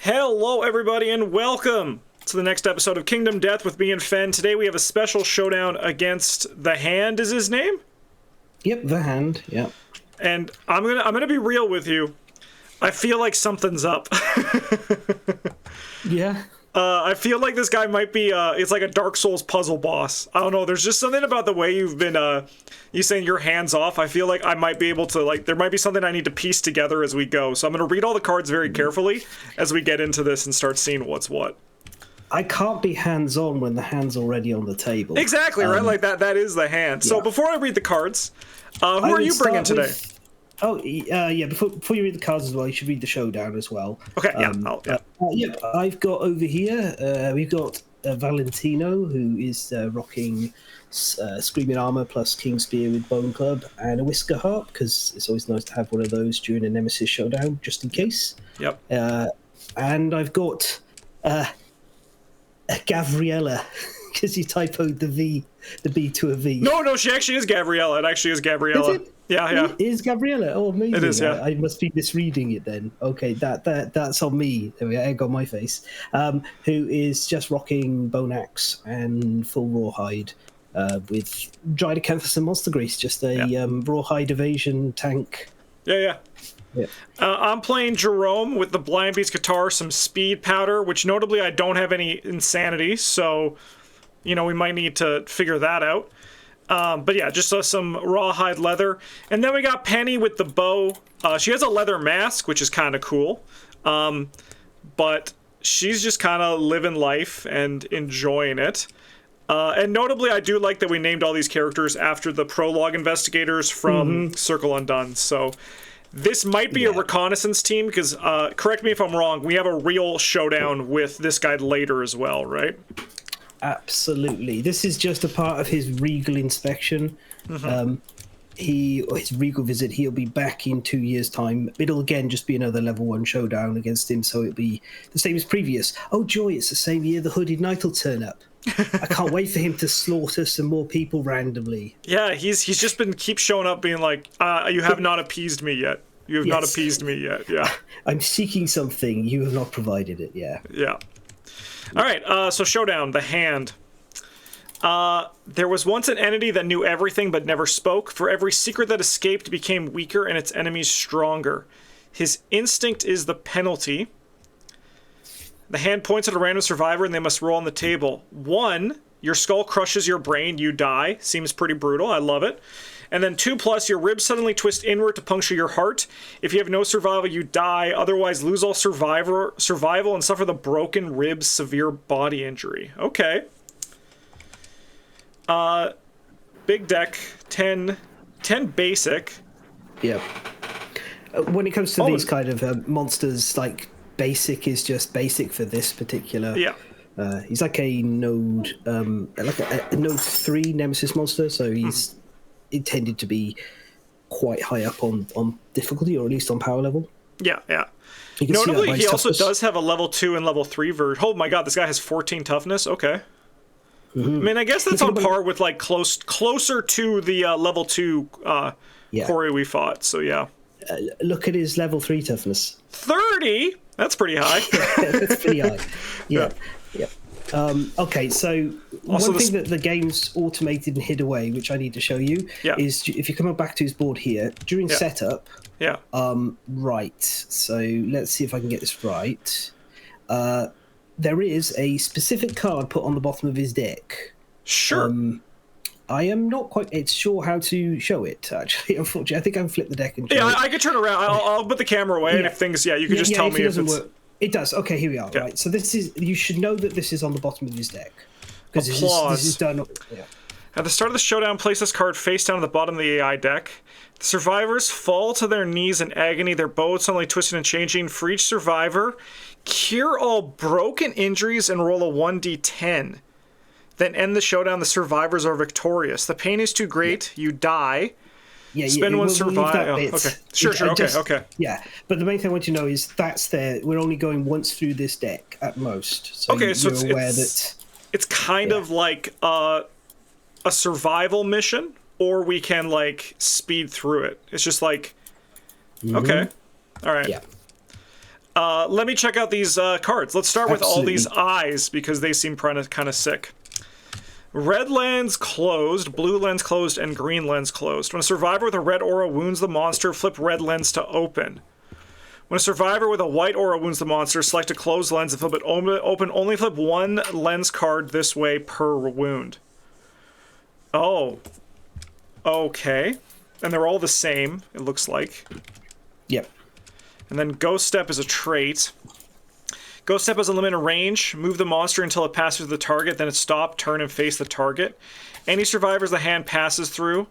Hello, everybody, and welcome to the next episode of Kingdom Death with me and Fen. Today we have a special showdown against the Hand. Is his name? Yep, the Hand. Yep. And I'm gonna be real with you. I feel like something's up. Yeah. I feel like this guy might be, it's like a Dark Souls puzzle boss. I don't know, there's just something about the way you've been, you saying your hands off. I feel like I might be able to, like, there might be something I need to piece together as we go. So I'm going to read all the cards very carefully as we get into this and start seeing what's what. I can't be hands-on when the hand's already on the table. Exactly, right? Like, that is the hand. Yeah. So before I read the cards, who are you bringing today? Yeah, before you read the cards as well, you should read the showdown as well. Okay, yeah. I've got over here, we've got Valentino, who is rocking Screaming Armor plus King Spear with Bone Club and a Whisker Harp, because it's always nice to have one of those during a Nemesis showdown, just in case. Yep. And I've got Gabriella, because you typoed the B to a V. No, she actually is Gabriella. It actually is Gabriella. Is it? Yeah. It is Gabriella. Oh, amazing. It is, yeah. I must be misreading it then. Okay, that's on me. There we go, egg on my face. Who is just rocking Bone Axe and full Rawhide with Dried Acanthus and Monster Grease. Just a Rawhide evasion tank. Yeah. I'm playing Jerome with the Blind Beast guitar, some speed powder, which notably I don't have any insanity, so, you know, we might need to figure that out. But yeah, just some rawhide leather. And then we got Penny with the bow. She has a leather mask, which is kind of cool. But she's just kind of living life and enjoying it. And notably, I do like that we named all these characters after the prologue investigators from Circle Undone. So this might be a reconnaissance team, because, correct me if I'm wrong, we have a real showdown with this guy later as well, right? Absolutely. This is just a part of his regal inspection. His regal visit. He'll be back in 2 years' time. It'll again just be another level 1 showdown against him, so it'll be the same as previous. Oh joy, it's the same year the Hooded Knight will turn up. I can't wait for him to slaughter some more people randomly. Yeah, he's just been keeps showing up being like, you have not appeased me yet. You have not appeased me yet. Yeah. I'm seeking something. You have not provided it. Yeah. Yeah. All right, so Showdown, the Hand. There was once an entity that knew everything but never spoke. For every secret that escaped became weaker and its enemies stronger. His instinct is the penalty. The Hand points at a random survivor and they must roll on the table. 1, your skull crushes your brain, you die. Seems pretty brutal, I love it. And then 2+, your ribs suddenly twist inward to puncture your heart. If you have no survival, you die. Otherwise, lose all survival and suffer the broken ribs severe body injury. Okay. Big deck, 10 basic. Yeah. When it comes to these kind of monsters, like, basic is just basic for this particular. Yeah. He's like a node, like a node 3 Nemesis monster, so he's intended to be quite high up on difficulty, or at least on power level. Yeah. Notably, he also does have a level 2 and level 3 version. Oh my god, this guy has 14 toughness? Okay. I mean, I guess that's on par with, like, closer to the level 2 Corey we fought, so yeah. Look at his level 3 toughness. 30? That's pretty high. That's pretty high. Yeah. Okay, so also one thing that the game's automated and hid away, which I need to show you, is if you come back to his board here, during setup, right, so let's see if I can get this right. There is a specific card put on the bottom of his deck. Sure. I am not quite sure how to show it, actually, unfortunately. I think I can flip the deck and show it. I can turn around. I'll put the camera away, and if things, you can just tell me if it's... Work. It does. Okay, here we are. Right. So this is, you should know that this is on the bottom of his deck. Because this is done. Yeah. At the start of the showdown, place this card face down at the bottom of the AI deck. The survivors fall to their knees in agony, their bows suddenly twisting and changing. For each survivor, cure all broken injuries and roll a 1d10. Then end the showdown, the survivors are victorious. The pain is too great, you die. Yeah, spend one survival. Okay, sure. Okay. Yeah, but the main thing I want you to know is that's there. We're only going once through this deck at most. So okay, so you're aware that it's kind of like a survival mission, or we can like speed through it. It's just like okay, all right. Yeah. Let me check out these cards. Let's start with all these eyes because they seem kind of sick. Red lens closed, blue lens closed, and green lens closed. When a survivor with a red aura wounds the monster, flip red lens to open. When a survivor with a white aura wounds the monster, select a closed lens and flip it open. Only flip one lens card this way per wound. Oh. Okay. And they're all the same, it looks like. Yep. And then Ghost Step is a trait. Ghost Step has a limited range. Move the monster until it passes the target, then it stop, turn, and face the target. Any survivors the hand passes through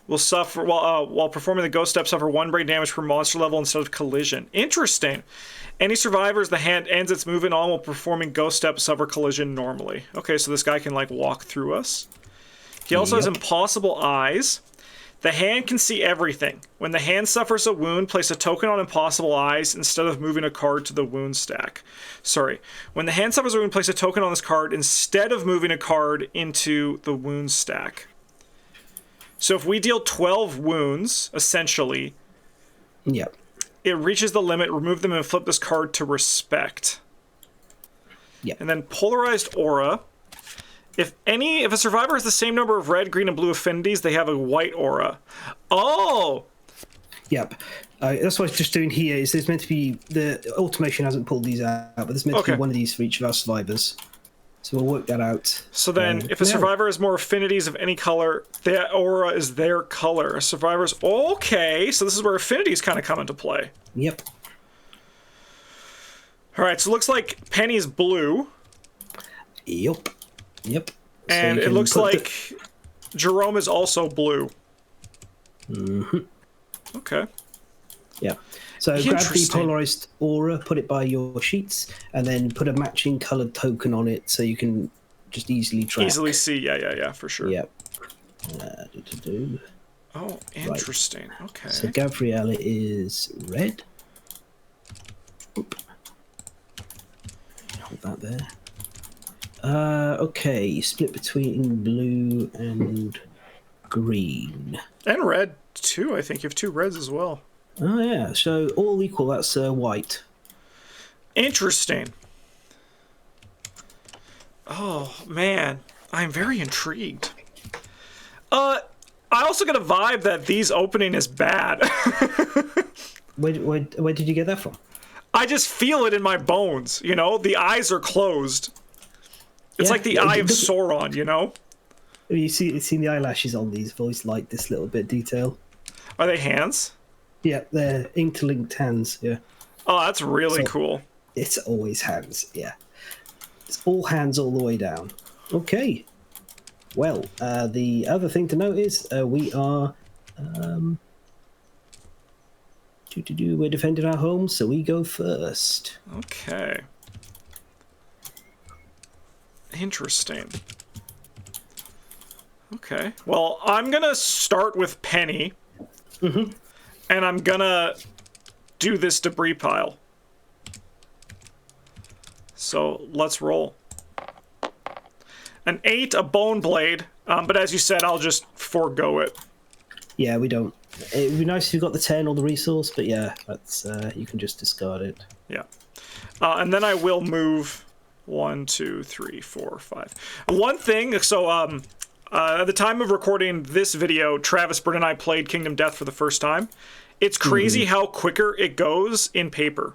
will suffer, while performing the Ghost Step, suffer 1 brain damage per monster level instead of collision. Interesting. Any survivors the hand ends its movement on while performing Ghost Step suffer collision normally. Okay, so this guy can, like, walk through us. He also has impossible eyes. The hand can see everything. When the hand suffers a wound, place a token on impossible eyes instead of moving a card to the wound stack. Sorry. When the hand suffers a wound, place a token on this card instead of moving a card into the wound stack. So if we deal 12 wounds, essentially, yep, it reaches the limit, remove them, and flip this card to respect. Yep. And then polarized aura. If a survivor has the same number of red, green, and blue affinities, they have a white aura. Oh! Yep. That's what I was just doing here. Is there's meant to be... The automation hasn't pulled these out, but there's meant to be one of these for each of our survivors. So we'll work that out. So then, if a survivor has more affinities of any color, that aura is their color. Survivors... Okay, so this is where affinities kind of come into play. Yep. Alright, so it looks like Penny's blue. Yep. Yep. And it looks like Jerome is also blue. Mm-hmm. Okay. Yeah. So grab the polarized aura, put it by your sheets, and then put a matching colored token on it so you can just easily track. Easily see, yeah, for sure. Yep. Oh, interesting. Right. Okay. So Gabriella is red. Oop. Hold that there. Okay, split between blue and green. And red, too. I think you have 2 reds as well. Oh, yeah. So all equal, that's white. Interesting. Oh, man. I'm very intrigued. I also get a vibe that these opening is bad. Where did you get that from? I just feel it in my bones, you know? The eyes are closed. It's like the eye of Sauron, you know? You seen the eyelashes on these? I've always liked this little bit of detail. Are they hands? Yeah, they're interlinked hands, yeah. Oh, that's really cool. It's always hands, yeah. It's all hands all the way down. Okay. Well, the other thing to note is we are... we're defending our home, so we go first. Okay. Interesting. Okay. Well, I'm gonna start with Penny. Mm-hmm. And I'm gonna do this debris pile. So let's roll. An 8, a bone blade, but as you said, I'll just forego it. Yeah, we don't. It would be nice if you got the 10 or the resource, but yeah, that's you can just discard it. Yeah. And then I will move 1, 2, 3, 4, 5. One thing, so at the time of recording this video, Travis, Britt, and I played Kingdom Death for the first time. It's crazy how quicker it goes in paper.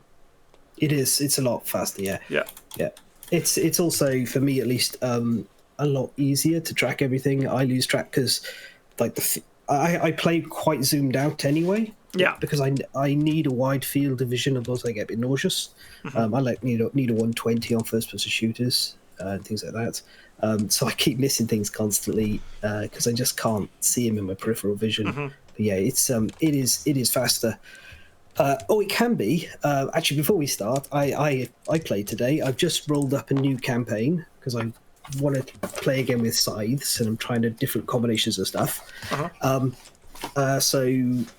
It is. It's a lot faster, yeah. Yeah. Yeah. It's also, for me at least, a lot easier to track everything. I lose track because like I play quite zoomed out anyway. Yeah. Because I need a wide field of vision, otherwise I get a bit nauseous. Mm-hmm. I need a 120 on first person shooters and things like that. So I keep missing things constantly because I just can't see them in my peripheral vision. Mm-hmm. But yeah, it is faster. It can be. Actually, before we start, I played today. I've just rolled up a new campaign because I want to play again with scythes, and I'm trying different combinations of stuff. Uh-huh. So you've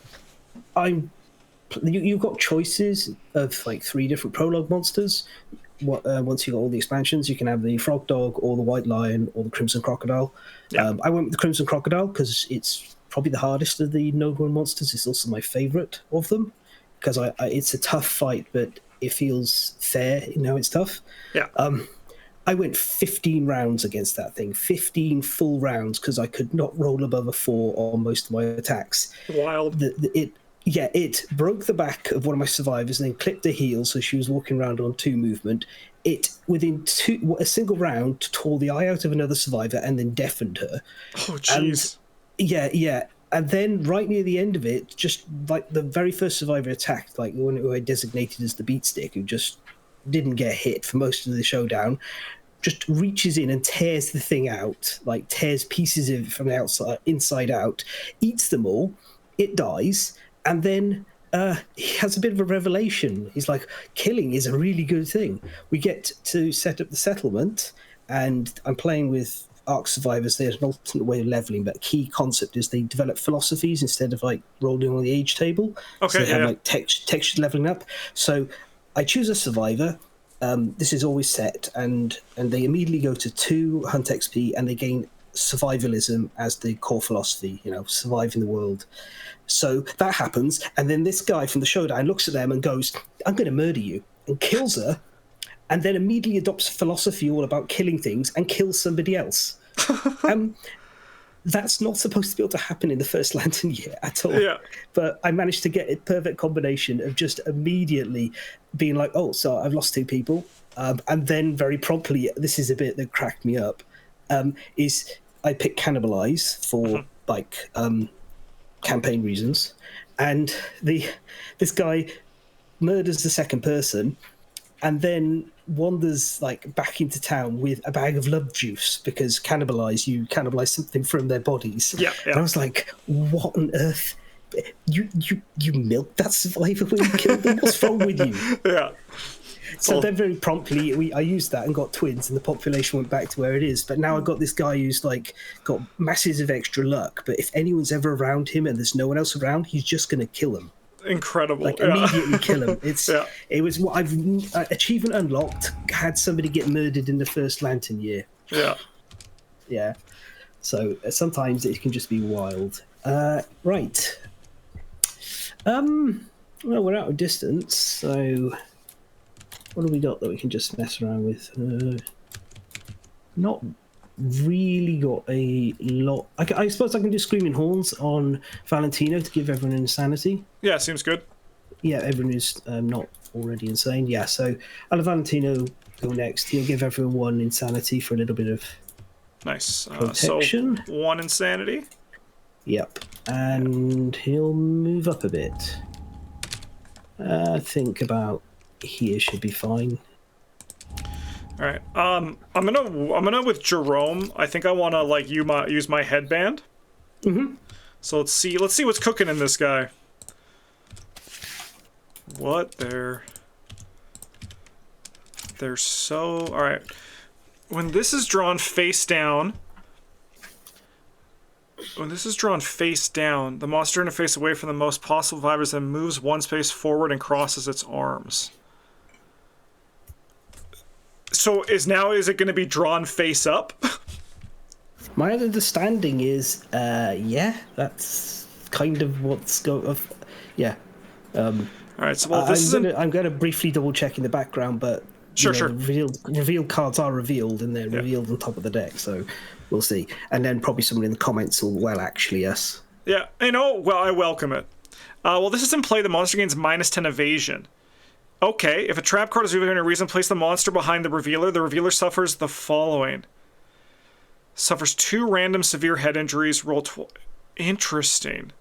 got choices of like 3 different prologue monsters. Once you got all the expansions, you can have the Frog Dog or the White Lion or the Crimson Crocodile. Yeah. I went with the Crimson Crocodile because it's probably the hardest of the Nogron monsters. It's also my favorite of them because it's a tough fight, but it feels fair in how it's tough. Yeah. I went 15 rounds against that thing, 15 full rounds, because I could not roll above a 4 on most of my attacks. Wild. It broke the back of one of my survivors and then clipped her heel, so she was walking around on 2 movement. It, within a single round, tore the eye out of another survivor and then deafened her. Oh, jeez. Yeah. And then right near the end of it, just like the very first survivor attacked, like the one who I designated as the beatstick, who just didn't get hit for most of the showdown, just reaches in and tears the thing out, like tears pieces of it from the outside, inside out, eats them all. It dies, and then he has a bit of a revelation. He's like, killing is a really good thing. We get to set up the settlement, and I'm playing with Ark survivors. There's an alternate way of leveling, but key concept is they develop philosophies instead of like rolling on the age table. Okay, so they have like textures leveling up. So I choose a survivor. This is always set, and they immediately go to 2 hunt XP, and they gain survivalism as the core philosophy. Surviving the world. So that happens, and then this guy from the showdown looks at them and goes, "I'm going to murder you," and kills her, and then immediately adopts a philosophy all about killing things and kills somebody else. That's not supposed to be able to happen in the first Lantern year at all. Yeah. But I managed to get a perfect combination of just immediately being like, oh, so I've lost 2 people. And then very promptly, this is a bit that cracked me up, is I picked Cannibalize for campaign reasons. And this guy murders the second person and then wanders like back into town with a bag of love juice, because you cannibalize something from their bodies. Yeah. And I was like, what on earth? You milked that survivor when you killed them? What's wrong with you? Yeah. So then very promptly I used that and got twins, and the population went back to where it is. But now I've got this guy who's like got masses of extra luck, but if anyone's ever around him and there's no one else around, he's just going to kill him. Incredible. Like immediately kill him. It was what I've achievement unlocked. Had somebody get murdered in the first Lantern year. Yeah. So sometimes it can just be wild. Right. Well, we're out of distance, so what do we got that we can just mess around with? Not really got a lot. I suppose I can do Screaming Horns on Valentino to give everyone insanity. Yeah, seems good. Yeah, everyone who's not already insane. Yeah, so I'll have Valentino go next. He'll give everyone 1 insanity for a little bit of nice protection. So 1 insanity. Yep, and he'll move up a bit. I think about here should be fine. All right. I'm gonna with Jerome. I think I want to use my headband. Mm-hmm. So let's see what's cooking in this guy. What they're so all right. When this is drawn face down. When this is drawn face down, the monster interface away from the most possible survivors, then moves 1 space forward and crosses its arms. So is it going to be drawn face up? My understanding is, yeah, that's kind of what's going. Yeah. All right. So I'm going to briefly double check in the background, but sure. The revealed cards are revealed, and they're revealed on top of the deck. So we'll see. And then probably someone in the comments will, well, actually, yes. Yeah. Well, I welcome it. Well, this is in play. The monster gains -10 evasion. Okay, if a trap card is revealed for any reason, place the monster behind the revealer. The revealer suffers the following. Suffers 2 random severe head injuries, roll 12. Interesting.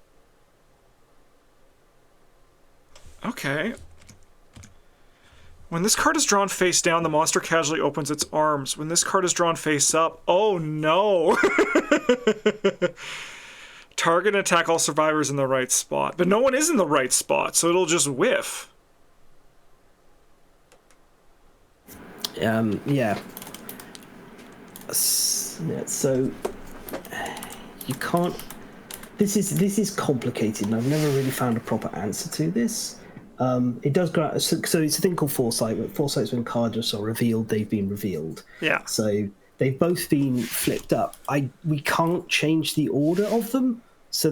Okay. When this card is drawn face down, the monster casually opens its arms. When this card is drawn face up, oh no! Target and attack all survivors in the right spot. But no one is in the right spot, so it'll just whiff. Yeah. So you can't. This is complicated, and I've never really found a proper answer to this. It does grant. So it's a thing called foresight. But foresight's when cards are revealed, they've been revealed. Yeah. So they've both been flipped up. We can't change the order of them. So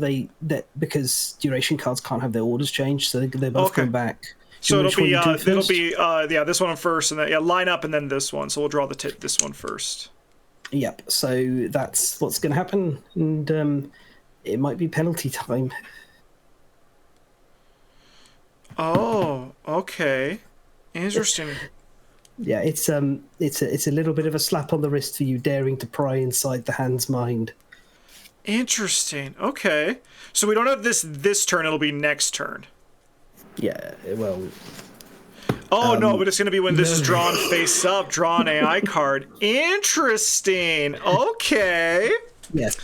because duration cards can't have their orders changed, so they're both going back. So it'll be yeah, this one first, and then yeah, line up, and then this one. So we'll draw this one first. Yep. So that's what's going to happen, and it might be penalty time. Oh, okay, interesting. Yeah, it's a little bit of a slap on the wrist for you daring to pry inside the hand's mind. Interesting. Okay, so we don't have this turn. It'll be next turn. Yeah. Well. Oh no, but it's gonna be when this is drawn face up. Draw an AI card. Interesting. Okay. Yes.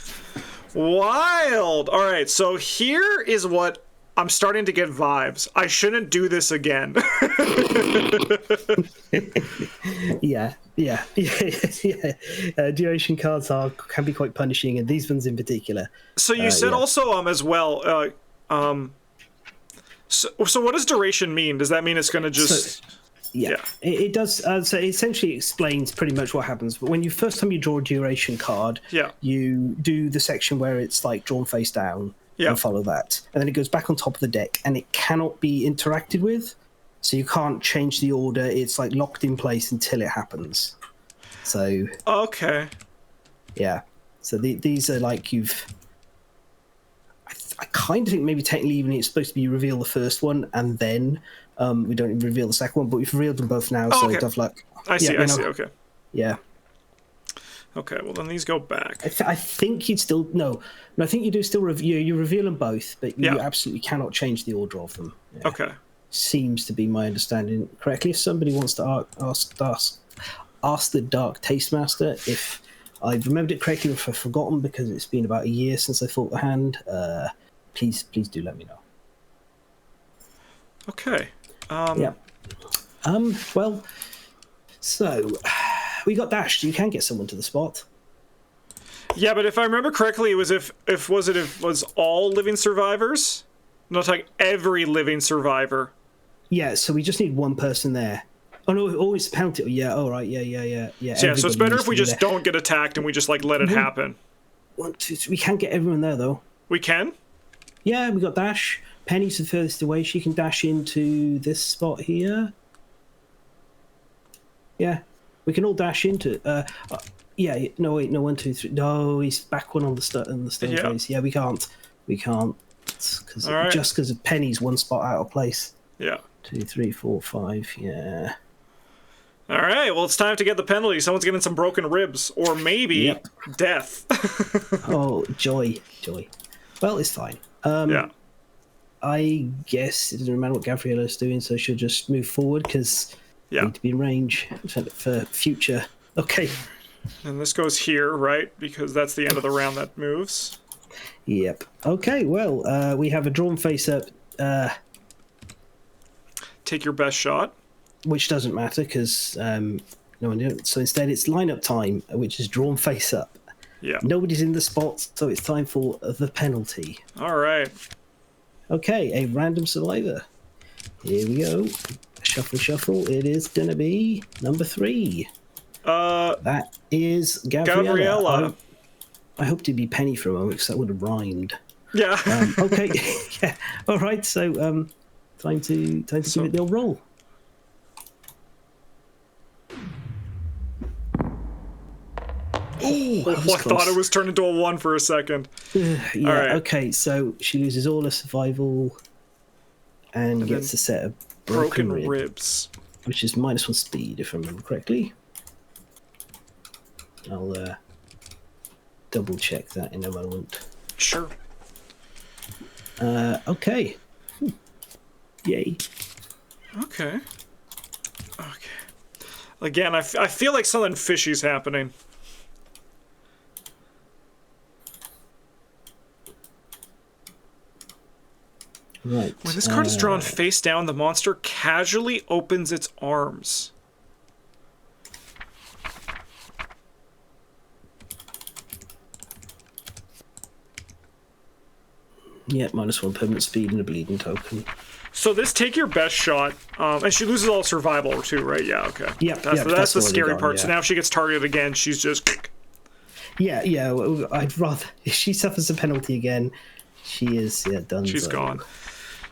Wild. All right. So here is what I'm starting to get vibes. I shouldn't do this again. Yeah. Duration cards can be quite punishing, and these ones in particular. So you said also as well. So what does duration mean? Does that mean it's going to just? Yeah. It does. So it essentially explains pretty much what happens. But when you first time you draw a duration card, you do the section where it's like drawn face down. And follow that, and then it goes back on top of the deck, and it cannot be interacted with, so you can't change the order. It's like locked in place until it happens. So okay, yeah. So these are like I kind of think maybe technically even it's supposed to be you reveal the first one and then we don't even reveal the second one, but we've revealed them both now. So tough luck. I see. Okay. Yeah. Okay, well then these go back. I think you'd still no. I think you do still review. You reveal them both, but you absolutely cannot change the order of them. Yeah. Okay, seems to be my understanding correctly. If somebody wants to ask the Dark Tastemaster if I've remembered it correctly, or if I've forgotten because it's been about a year since I fought the hand, please do let me know. Okay. Well, so. We got dashed. You can get someone to the spot. Yeah, but if I remember correctly, it was if it was all living survivors, not like every living survivor. Yeah, so we just need one person there. Oh no, always penalty. Yeah, all right. Yeah. So it's better if we just don't get attacked and we just like let it happen. 1, 2, 3. We can't get everyone there though. We can. Yeah, we got dash. Penny's the furthest away. She can dash into this spot here. Yeah. We can all dash into it. Yeah, no, wait, no, 1, 2, 3. No, he's back one on the stone face. Yeah, we can't. Because just because of Penny's one spot out of place. Yeah. 2, 3, 4, 5. Yeah. All right. Well, it's time to get the penalty. Someone's getting some broken ribs, or maybe death. Oh, joy. Well, it's fine. I guess it doesn't matter what Gavriella's doing, so she'll just move forward because. Yeah. Need to be in range for future. Okay. And this goes here, right? Because that's the end of the round that moves. Yep. Okay, well, we have a drawn face up. Take your best shot. Which doesn't matter because no one did. So instead it's lineup time, which is drawn face up. Yeah. Nobody's in the spot, so it's time for the penalty. All right. Okay, a random survivor. Here we go. Shuffle. It is gonna be number 3. That is Gabriella. I hoped it'd be Penny for a moment because that would have rhymed. Yeah. Okay. Yeah. All right. So, time to give it the old roll. Oh, I thought it was turned into a 1 for a second. Yeah. All right. Okay. So she loses all her survival and gets a set of broken ribs, which is -1 speed, if I remember correctly. I'll double check that in a moment. Sure. Okay. Yay. Okay. Again, I feel like something fishy's happening. Right. When this card is drawn face down, the monster casually opens its arms. Yeah, -1 permanent speed and a bleeding token. So this take your best shot, and she loses all survival too, right? Yeah, okay. Yeah, that's the scary part. Yeah. So now if she gets targeted again, she's just... Yeah, I'd rather... If she suffers a penalty again, she is done. She's gone.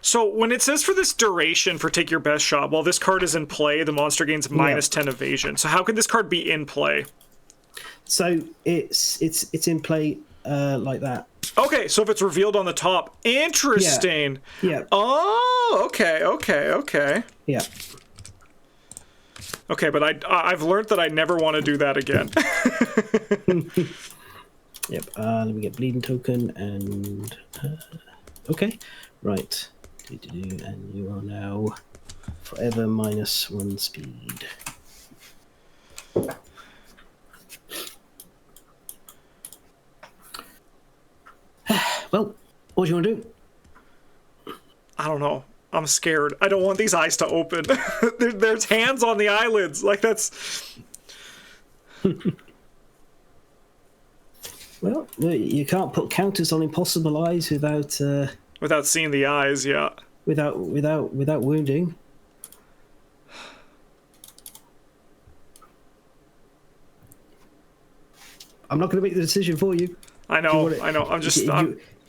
So when it says for this duration for take your best shot, while this card is in play, the monster gains minus 10 evasion. So how can this card be in play? So it's in play like that. Okay, so if it's revealed on the top, interesting. Yeah. Oh, okay. Yeah. Okay, but I've learned that I never want to do that again. Yep. Let me get bleeding token and okay, right. And you are now forever -1 speed. Well, what do you want to do? I don't know. I'm scared. I don't want these eyes to open. There's hands on the eyelids. Like, that's... Well, you can't put counters on impossible eyes without... without seeing the eyes, yeah. Without wounding. I'm not going to make the decision for you. I know. I'm just...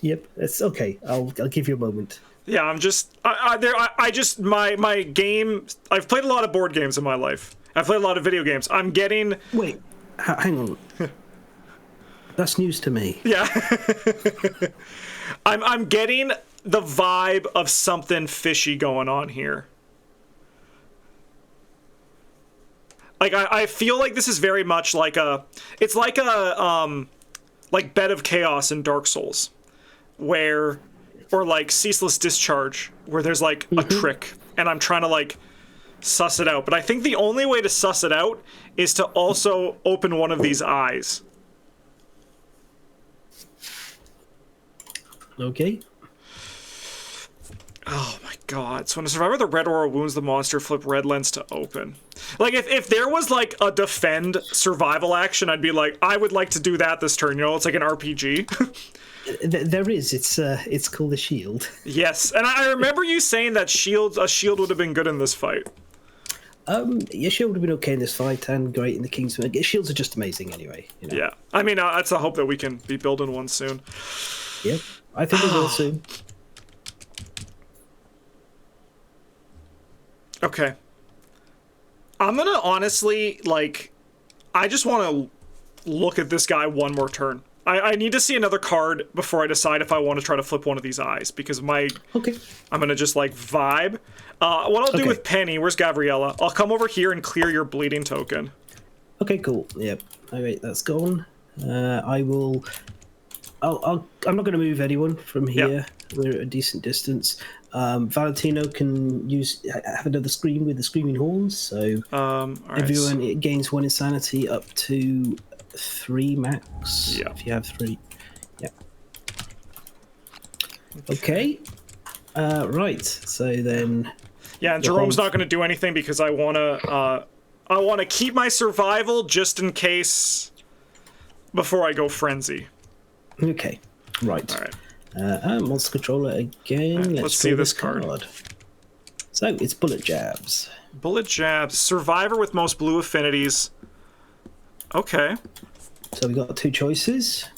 Yep, it's okay. I'll give you a moment. Yeah, I'm just... My game... I've played a lot of board games in my life. I've played a lot of video games. I'm getting... Wait, hang on. That's news to me. Yeah. I'm getting the vibe of something fishy going on here. Like, I feel like this is very much like a... It's like a, like Bed of Chaos in Dark Souls. Where... Or like Ceaseless Discharge, where there's like a trick, and I'm trying to like suss it out. But I think the only way to suss it out is to also open one of these eyes. Okay. Oh my god. So when a survivor of the red aura wounds the monster, flip red lens to open. Like, if there was like a defend survival action, I'd be like, I would like to do that this turn. You know, it's like an RPG. There is. It's called a shield. Yes, and I remember you saying that a shield would have been good in this fight. Your shield would have been okay in this fight and great in the Kingsman. Shields are just amazing anyway. You know? Yeah, I mean, that's the hope that we can be building one soon. Yep, I think we will soon. Okay. I'm gonna honestly, like, I just want to look at this guy one more turn. I need to see another card before I decide if I want to try to flip one of these eyes, because Okay. I'm gonna just like vibe. What I'll do with Penny, where's Gabriella? I'll come over here and clear your bleeding token. Okay, cool. Yep. All right, that's gone. I will. I'm not going to move anyone from here. Yep. We're at a decent distance. Valentino can have another scream with the screaming horns. So everyone gains 1 insanity up to 3 max. Yeah. If you have 3. Yeah. Okay. Right. So then. Yeah, and Jerome's not going to do anything because I want to keep my survival just in case before I go frenzy. Okay. Right. All right. Monster controller again. Right, let's see this card. So it's bullet jabs. Bullet jabs. Survivor with most blue affinities. Okay. So we got 2 choices.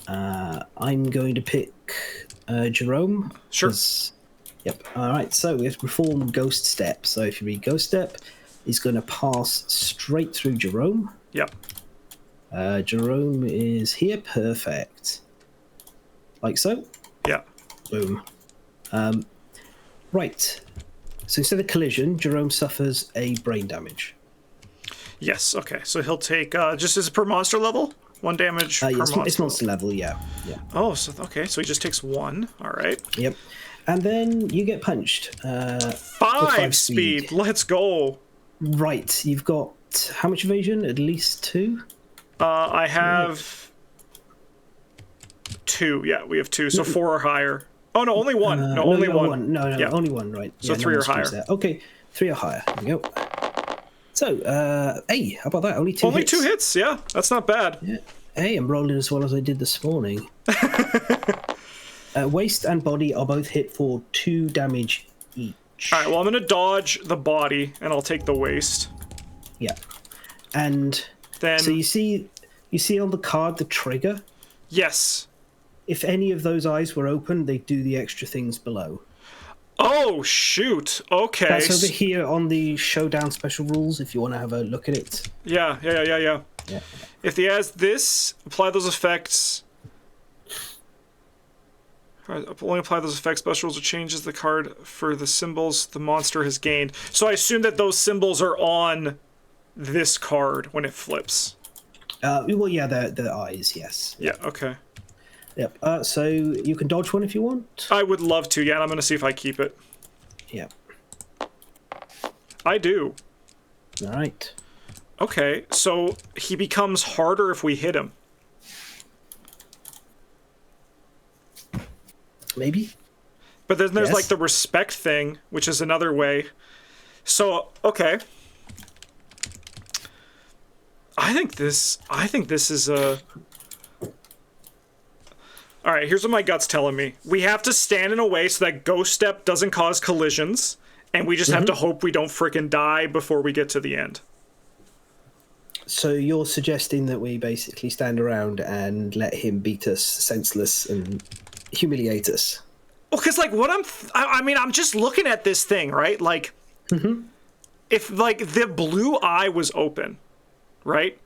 I'm going to pick Jerome. Sure. Yep. All right. So we have to perform Ghost Step. So if you read Ghost Step, he's going to pass straight through Jerome. Yep. Jerome is here. Perfect. Like so. Yeah. Boom. Right. So instead of collision, Jerome suffers a brain damage. Yes. Okay. So he'll take just as per monster level, 1 damage per monster. It's monster level. Yeah. Yeah. Oh, so okay. So he just takes 1. All right. Yep. And then you get punched. 5 speed. Let's go. Right. You've got how much evasion? At least 2. I have 2. Yeah, we have 2. So 4 or higher. Oh no, only 1. No, only 1. No, yeah. Only 1. Right. So 3 or higher. There. Okay, 3 or higher. There we go. So, hey, how about that? Only 2 hits. Only 2 hits. Yeah, that's not bad. Yeah. Hey, I'm rolling as well as I did this morning. Waist and body are both hit for 2 damage each. All right. Well, I'm gonna dodge the body, and I'll take the waist. Yeah. And then so you see on the card the trigger. Yes. if any of those eyes were open, they do the extra things below. Oh, shoot. Okay. That's over here on the showdown special rules, if you want to have a look at it. Yeah. If he has this, apply those effects. Only apply those effects, special rules, or changes the card for the symbols the monster has gained. So I assume that those symbols are on this card when it flips. Well, yeah, the eyes, yes. Yeah, okay. Yep. So you can dodge one if you want. I would love to, yeah, and I'm going to see if I keep it. Yeah. I do. All right. Okay, so he becomes harder if we hit him. Maybe. But then there's like the respect thing, which is another way. So, okay. I think this is a... Alright, here's what my gut's telling me. We have to stand in a way so that Ghost Step doesn't cause collisions, and we just have to hope we don't frickin' die before we get to the end. So you're suggesting that we basically stand around and let him beat us senseless and humiliate us? Well, because, like, what I'm just looking at this thing, right? Like, if, like, the blue eye was open, right?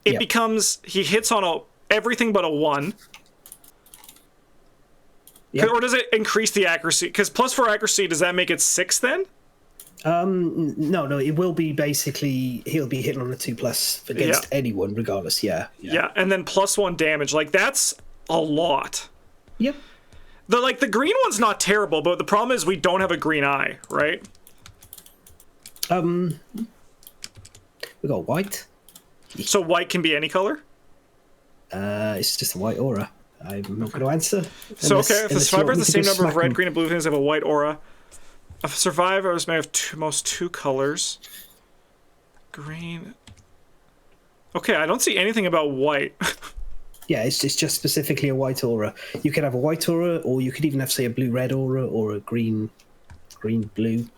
It becomes, he hits on everything but a 1. Yep. Or does it increase the accuracy? Because +4 accuracy, does that make it 6 then? No, it will be basically, he'll be hitting on a 2+ against anyone, regardless, yeah, and then +1 damage. Like, that's a lot. Yep. The green one's not terrible, but the problem is we don't have a green eye, right? We got white. So white can be any color? It's just a white aura. I'm not going to answer. So, okay, if the survivor has the same number of red, green, and blue things, have a white aura. If survivors may have most 2 colors. Green. Okay, I don't see anything about white. Yeah, it's just specifically a white aura. You could have a white aura, or you could even have, say, a blue-red aura, or a green-blue.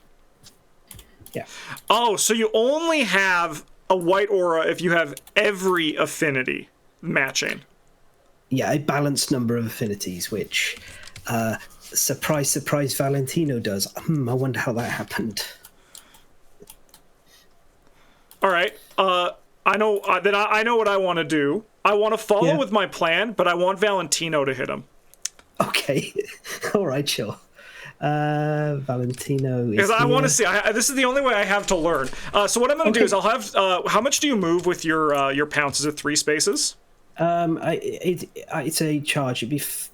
Yeah. Oh, so you only have a white aura if you have every affinity matching. Yeah, a balanced number of affinities, which, surprise, surprise, Valentino does. I wonder how that happened. All right. I know that I know what I want to do. I want to follow with my plan, but I want Valentino to hit him. Okay. All right, sure. Valentino is because I want to see. This is the only way I have to learn. So what I'm going to do is I'll have. How much do you move with your pounce? Is it 3 spaces? It's a charge.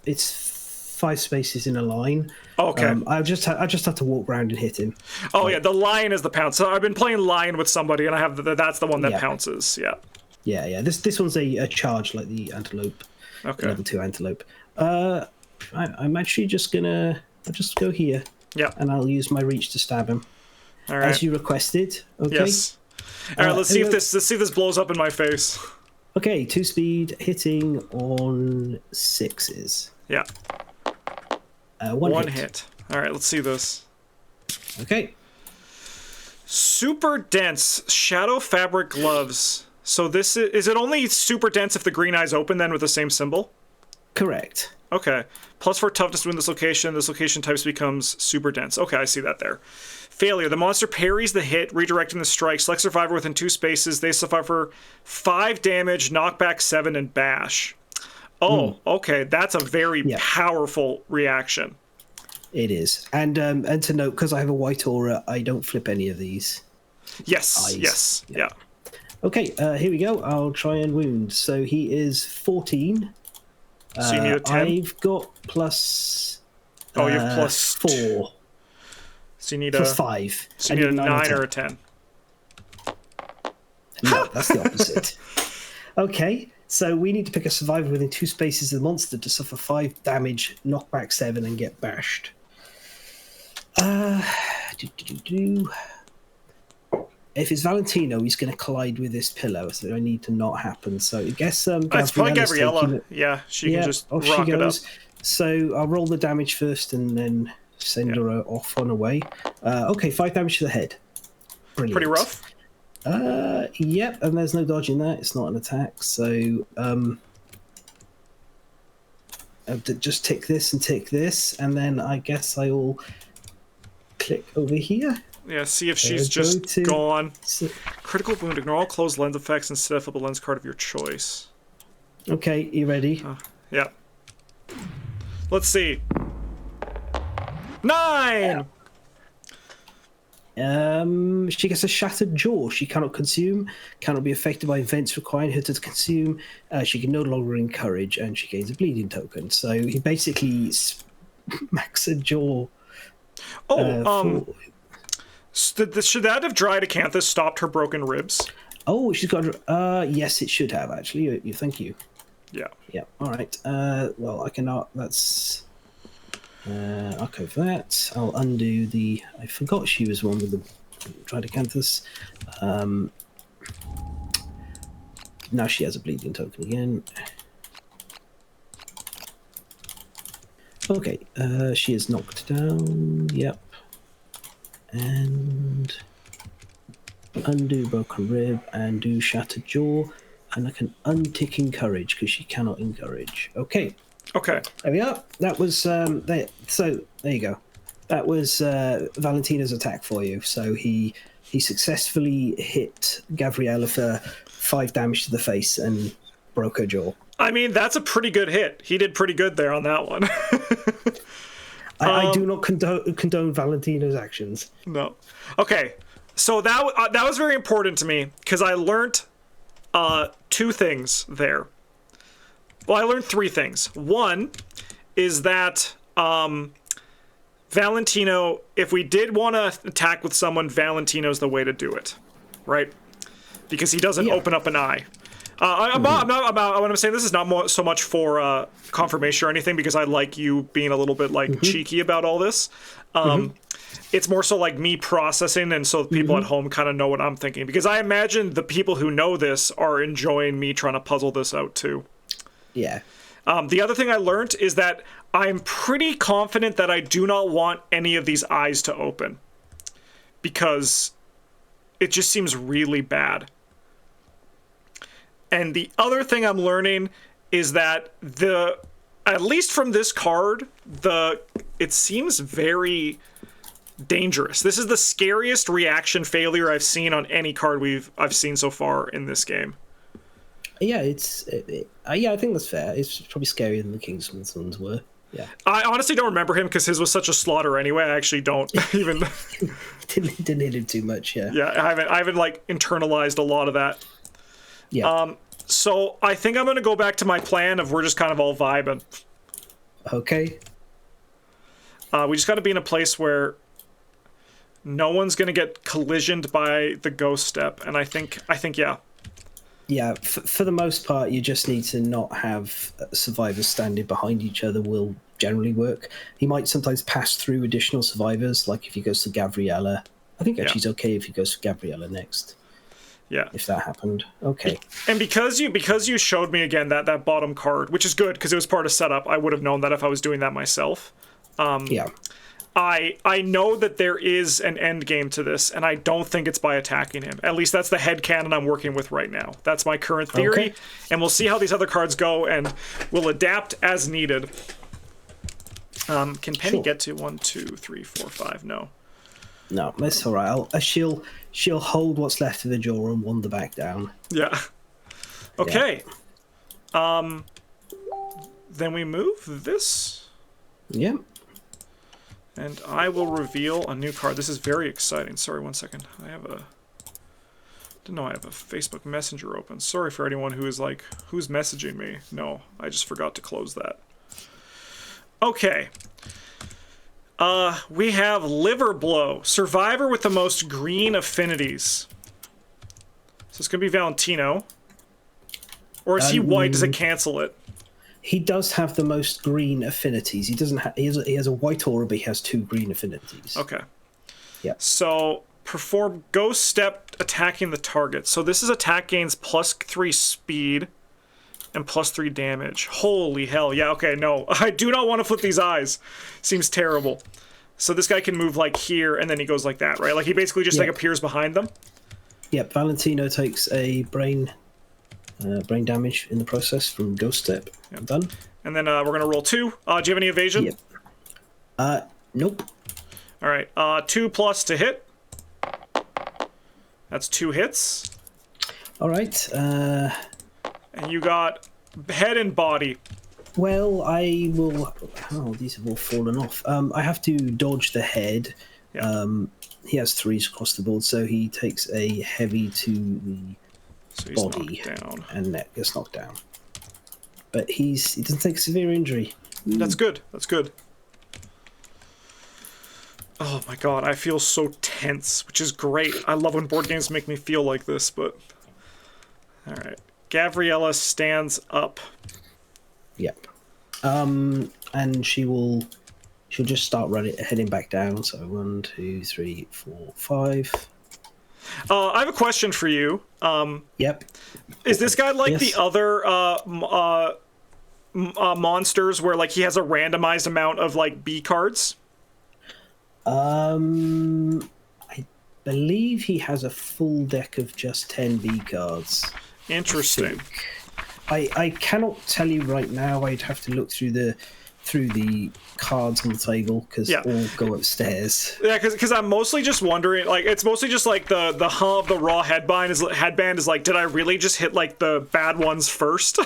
It's 5 spaces in a line. Okay. I just have to walk around and hit him. Oh yeah, the lion is the pounce. So I've been playing lion with somebody, and I have that's the one that pounces. Yeah. Yeah. This one's a charge like the antelope. Okay. Level 2 antelope. I'm actually just gonna. I'll just go here. Yeah. And I'll use my reach to stab him. All right. As you requested. Okay. Yes. All right. Let's see if this blows up in my face. Okay, 2 speed, hitting on 6s. Yeah. One hit. All right, let's see this. Okay. Super dense shadow fabric gloves. So this is it only super dense if the green eye's open then with the same symbol? Correct. Okay. +4 toughness to win this location. This location types becomes super dense. Okay, I see that there. Failure. The monster parries the hit, redirecting the strike. Select survivor within 2 spaces. They suffer 5 damage, knockback 7, and bash. Oh, okay. That's a very powerful reaction. It is. And to note, because I have a white aura, I don't flip any of these. Yes. eyes. Yes. Yeah. Okay, here we go. I'll try and wound. So he is 14. So you need a 10? I've got plus... Oh, you have +4. So you need plus 5. So you need a 9 or a 10. No, that's the opposite. Okay, so we need to pick a survivor within 2 spaces of the monster to suffer 5 damage, knockback 7, and get bashed. If it's Valentino, he's going to collide with this pillow, so I need to not happen. So I guess it's probably Gabriella. Yeah, she can just rock it up. So I'll roll the damage first and then send her off on her way. Okay, 5 damage to the head. Brilliant. Pretty rough? Yep, and there's no dodging that. It's not an attack, so... just tick this and tick this, and then I guess I will click over here. Yeah, see if she's just gone. Critical wound. Ignore all closed lens effects and set up a lens card of your choice. Okay, you ready? Yeah. Let's see. 9! She gets a shattered jaw. She cannot consume, cannot be affected by events requiring her to consume. She can no longer encourage, and she gains a bleeding token. So he basically smacks a jaw. Should that have dried acanthus stopped her broken ribs? Oh, she's got. Yes, it should have actually. You thank you. Yeah. Yeah. All right. Well, I cannot. That's. I'll go for that. I'll undo the. I forgot she was one with the dried acanthus. Now she has a bleeding token again. Okay. She is knocked down. Yep. And undo broken rib and do shattered jaw, and I can untick encourage because she cannot encourage. Okay. Okay. There we are. That was there. So there you go. That was Valentino's attack for you. So he successfully hit Gabriella for 5 damage to the face and broke her jaw. I mean, that's a pretty good hit. He did pretty good there on that one. I do not condone Valentino's actions. No. Okay. So that was very important to me because I learned 2 things there. Well, I learned 3 things. One is that Valentino, if we did want to attack with someone, Valentino's the way to do it, right? Because he doesn't open up an eye. What I'm saying, this is not so much for confirmation or anything, because I like you being a little bit like cheeky about all this. It's more so like me processing, and so people at home kind of know what I'm thinking, because I imagine the people who know this are enjoying me trying to puzzle this out too. Yeah. The other thing I learned is that I'm pretty confident that I do not want any of these eyes to open, because it just seems really bad. And the other thing I'm learning is that at least from this card, it seems very dangerous. This is the scariest reaction failure I've seen on any card I've seen so far in this game. Yeah, I think that's fair. It's probably scarier than the Kingsman's ones were. Yeah. I honestly don't remember him because his was such a slaughter anyway. I actually don't even didn't hit him too much. Yeah. Yeah, I haven't like internalized a lot of that. Yeah. So I think I'm gonna go back to my plan of we're just kind of all vibing. Okay. We just got to be in a place where no one's gonna get collisioned by the ghost step, and I think yeah. Yeah, for the most part, you just need to not have survivors standing behind each other will generally work. He might sometimes pass through additional survivors, like if he goes to Gabriella. I think actually it's okay if he goes to Gabriella next. Yeah. If that happened. Okay. And because you showed me again that bottom card, which is good because it was part of setup, I would have known that if I was doing that myself. Yeah. I know that there is an end game to this, and I don't think it's by attacking him. At least that's the headcanon I'm working with right now. That's my current theory, and we'll see how these other cards go, and we'll adapt as needed. Can Penny get to 1, 2, 3, 4, 5? No. No, that's all right. She'll hold what's left of the jaw and wander back down. Yeah. Okay. Yeah. Then we move this. Yeah. And I will reveal a new card. This is very exciting. Sorry, 1 second. Didn't know I have a Facebook Messenger open. Sorry for anyone who is like, who's messaging me? No, I just forgot to close that. Okay. We have Liver Blow. Survivor with the most green affinities. So it's going to be Valentino. Or is he white? Does it cancel it? He does have the most green affinities. He doesn't. He has a white aura, but he has 2 green affinities. Okay. Yeah. So perform Ghost Step attacking the target. So this is attack gains +3 speed and +3 damage. Holy hell! Yeah. Okay. No, I do not want to flip these eyes. Seems terrible. So this guy can move like here, and then he goes like that, right? Like he basically just like appears behind them. Yep. Valentino takes a brain damage in the process from Ghost Step. Yep. Done. And then we're going to roll 2. Do you have any evasion? Yep. Nope. All right. 2 plus to hit. That's 2 hits. All right. And you got head and body. Well, I will... Oh, these have all fallen off. I have to dodge the head. Yeah. He has 3s across the board, so he takes a heavy to the body. Down. And neck gets knocked down. But he doesn't take severe injury. That's good. That's good. Oh my god, I feel so tense, which is great. I love when board games make me feel like this, but... Alright. Gabriella stands up. Yep. And she'll just start heading back down. So 1, 2, 3, 4, 5. I have a question for you. Yep. Is this guy like the other monsters where like he has a randomized amount of like B cards? I believe he has a full deck of just 10 B cards. Interesting. I cannot tell you right now. I'd have to look through the cards on the table because all go upstairs. Yeah, because I'm mostly just wondering, like, it's mostly just like the hum of the raw headband is like, did I really just hit like the bad ones first?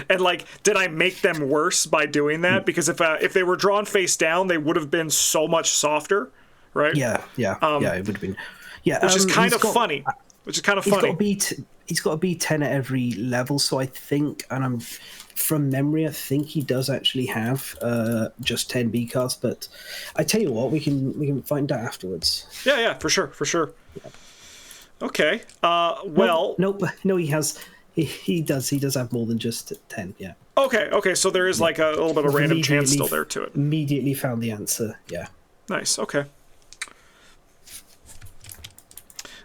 And like, did I make them worse by doing that? Because if they were drawn face down, they would have been so much softer, right? Yeah, it would have been. Yeah, which is kind of funny. Which is kind of funny. He's got a B10 at every level, so I think, and from memory, I think he does actually have just 10 B cards. But I tell you what, we can find out afterwards. Yeah, for sure. Yeah. Okay. Well, no, he has. He does have more than just 10. Yeah. Okay. So there is like a little bit of random chance still there to it. Immediately found the answer. Yeah. Nice. Okay.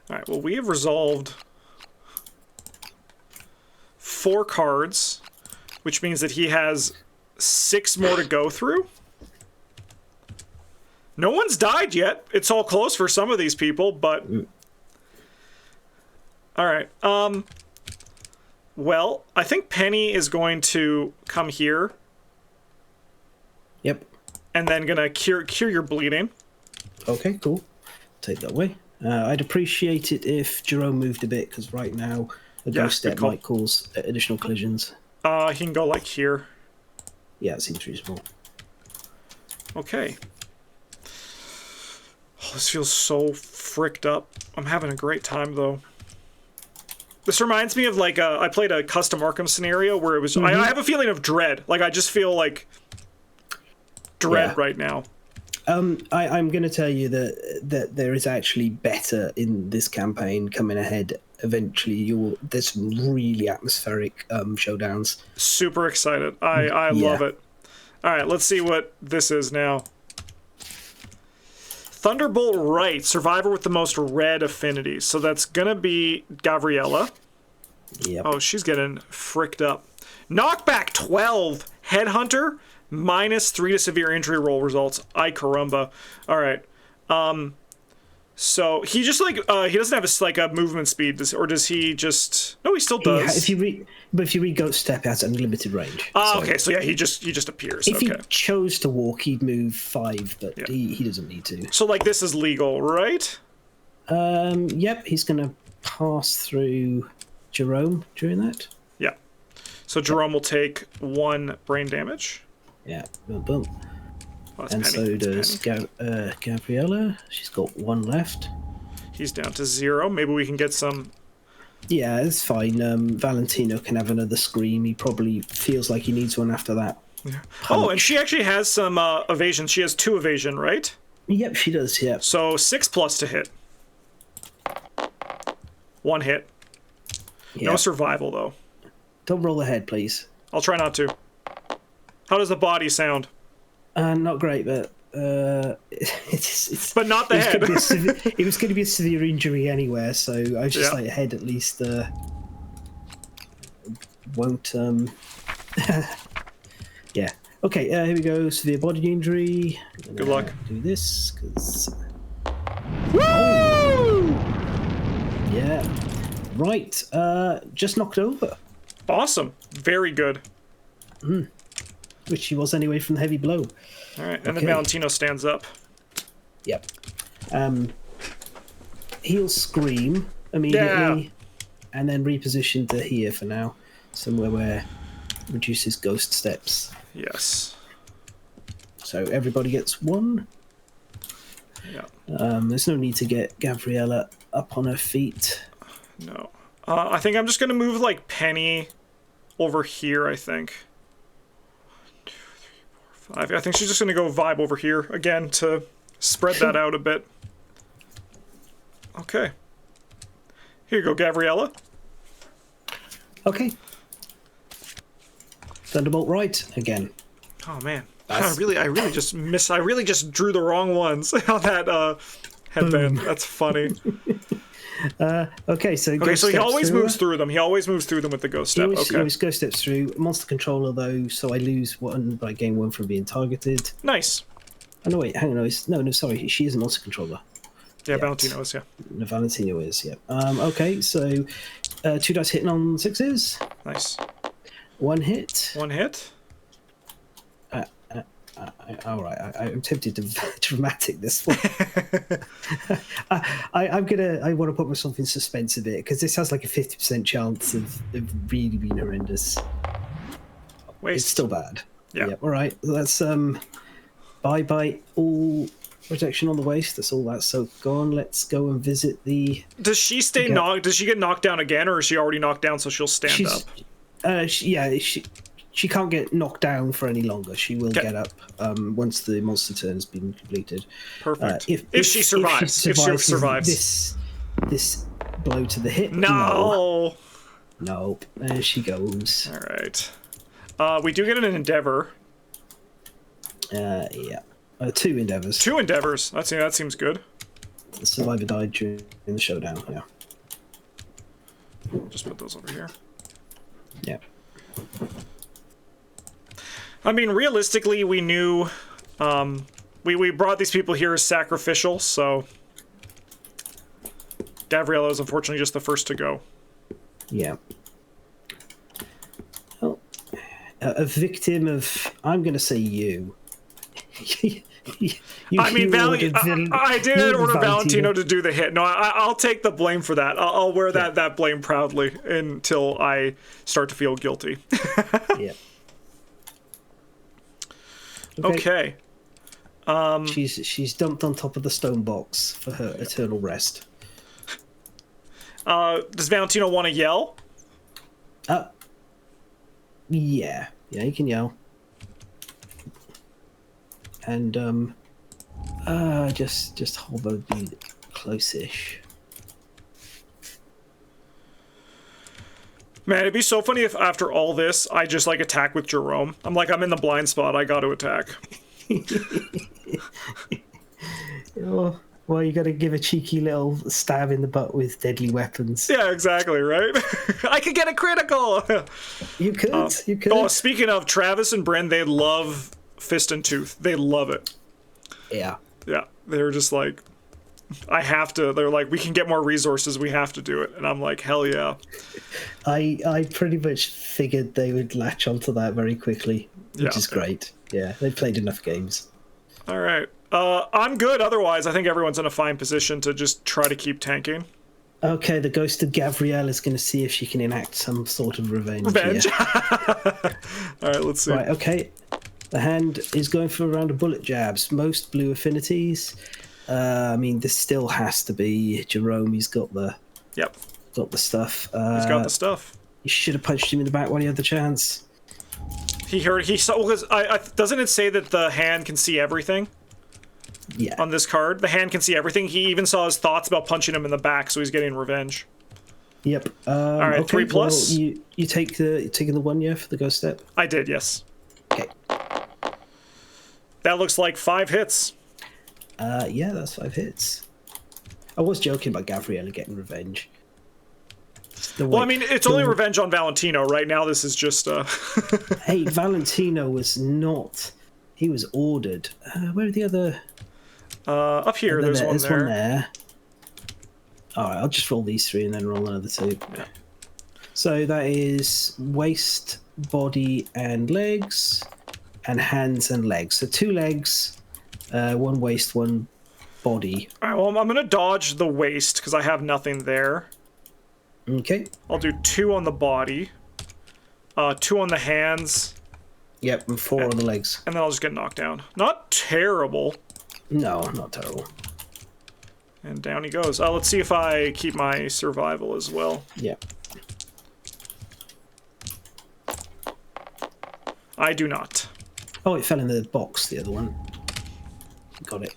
All right. Well, we have resolved 4 cards, which means that he has 6 more to go through. No one's died yet. It's all close for some of these people, but... All right. Well, I think Penny is going to come here. Yep. And then gonna cure your bleeding. Okay, cool. Take that away. I'd appreciate it if Jerome moved a bit, because right now a ghost step might cause additional collisions. He can go like here. Yeah, it seems reasonable. Okay. Oh, this feels so fricked up. I'm having a great time, though. This reminds me of, like, I played a custom Arkham scenario where it was... I have a feeling of dread. Like, I just feel, like, dread right now. I'm going to tell you that there is actually better in this campaign coming ahead. Eventually, there's some really atmospheric showdowns. Super excited. I love it. All right, let's see what this is now. Thunderbolt Right, survivor with the most red affinities. So that's gonna be Gabriella. Yep. Oh, she's getting fricked up. Knockback 12. Headhunter, -3 to severe injury roll results. Ay caramba. All right. So he just like he doesn't have a movement speed, or does he just? No, he still does. Yeah, if you read Ghost Step, it has unlimited range. Okay, so yeah, he just appears. If he chose to walk, he'd move 5, but he doesn't need to. So like this is legal, right? Yep, he's gonna pass through Jerome during that. Yeah. So Jerome will take 1 brain damage. Yeah, boom. Oh, and Penny. So does Gabriella. She's got 1 left. He's down to 0. Maybe we can get some... Yeah, it's fine. Valentino can have another scream. He probably feels like he needs one after that. Yeah. Oh, and she actually has some evasion. She has 2 evasion, right? Yep, she does, yeah. So 6+ to hit. 1 hit. Yep. No survival, though. Don't roll ahead, please. I'll try not to. How does the body sound? Not great, but it's but not the head. It was going to be a severe injury anywhere, so I was just like, head at least won't. Yeah. Okay. Here we go. Severe body injury. Good luck. Do this because. Woo! Oh! Yeah. Right. Just knocked over. Awesome. Very good. Which she was anyway from the heavy blow. All right, and then Valentino stands up. Yep. He'll scream immediately, and then reposition to here for now, somewhere where reduces ghost steps. Yes. So everybody gets 1. Yeah. There's no need to get Gabriella up on her feet. No. I think I'm just gonna move like Penny over here. I think. 1, 2, 3, 4, 5. I think she's just gonna go vibe over here again to spread that out a bit. Okay. Here you go, Gabriella. Okay. Thunderbolt right again. Oh man. I really just drew the wrong ones on that headband. That's funny. Okay, so he always moves through them. He always moves through them with the ghost step. He always ghost steps through. Monster controller though, so I lose 1 by gain 1 from being targeted. Nice. Oh no, wait, hang on. No, sorry. She is a monster controller. Yeah, Valentino is, yeah. No, Valentino is, yeah. Okay, so 2 dice hitting on 6s. Nice. 1 hit. 1 hit. All right, I'm tempted to dramatic this one. I want to put myself in suspense a bit because this has like a 50% chance of really being horrendous. Waste. It's still bad. Yeah. All right. That's bye all protection on the waist. That's all that's so gone. Let's go and visit the. Does she stay knocked? Does she get knocked down again, or is she already knocked down so she'll stand up? She can't get knocked down for any longer. She will get up once the monster turn has been completed. Perfect. If she survives. If she survives. This blow to the hip. No. Nope. There she goes. All right. We do get an endeavor. Yeah. 2 endeavors. 2 endeavors. That seems good. The survivor died during the showdown. Yeah. Just put those over here. Yeah. I mean, realistically, we knew we brought these people here as sacrificial, so Gabriella is unfortunately just the first to go. Yeah. Well, a victim of, I'm going to say you. I did order Valentino to do the hit. No, I'll take the blame for that. I'll wear that blame proudly until I start to feel guilty. Yeah. Okay. She's dumped on top of the stone box for her eternal rest. Does Valentino want to yell? Yeah, he can yell. And just hover, be close-ish. Man, it'd be so funny if after all this, I just like attack with Jerome. I'm in the blind spot. I got to attack. Oh, well, you got to give a cheeky little stab in the butt with deadly weapons. Yeah, exactly, right? I could get a critical. You could. You could. Oh, speaking of Travis and Bren, they love Fist and Tooth. They love it. Yeah. Yeah, they're just like, I have to. They're like, we can get more resources. We have to do it. And I'm like, hell yeah. I pretty much figured they would latch onto that very quickly, which is great. Yeah, they've played enough games. All right. I'm good. Otherwise, I think everyone's in a fine position to just try to keep tanking. Okay, the ghost of Gabrielle is going to see if she can enact some sort of revenge. All right, let's see. Right, okay. The hand is going for a round of bullet jabs. Most blue affinities. I mean, this still has to be Jerome. He's got the stuff. He's got the stuff. You should have punched him in the back while he had the chance. He saw, because doesn't it say that the hand can see everything? Yeah. On this card, the hand can see everything. He even saw his thoughts about punching him in the back, so he's getting revenge. Yep. All right, okay, 3+. Well, you taking the 1 for the ghost step. I did, yes. Okay. That looks like 5 hits. Yeah, that's 5 hits. I was joking about Gabriella getting revenge. Well, I mean, it's only revenge on Valentino. Right now, this is just... Hey, Valentino was not... He was ordered. Where are the other... up here, there's one there. Alright, I'll just roll these 3 and then roll another 2. Yeah. So that is waist, body, and legs, and hands and legs. So 2 legs, 1 waist, 1 body. All right, well, I'm going to dodge the waist because I have nothing there. Okay. I'll do 2 on the body, 2 on the hands. Yep, and 4 on the legs. And then I'll just get knocked down. Not terrible. No, not terrible. And down he goes. Let's see if I keep my survival as well. Yeah. I do not. Oh, it fell in the box, the other one. Got it.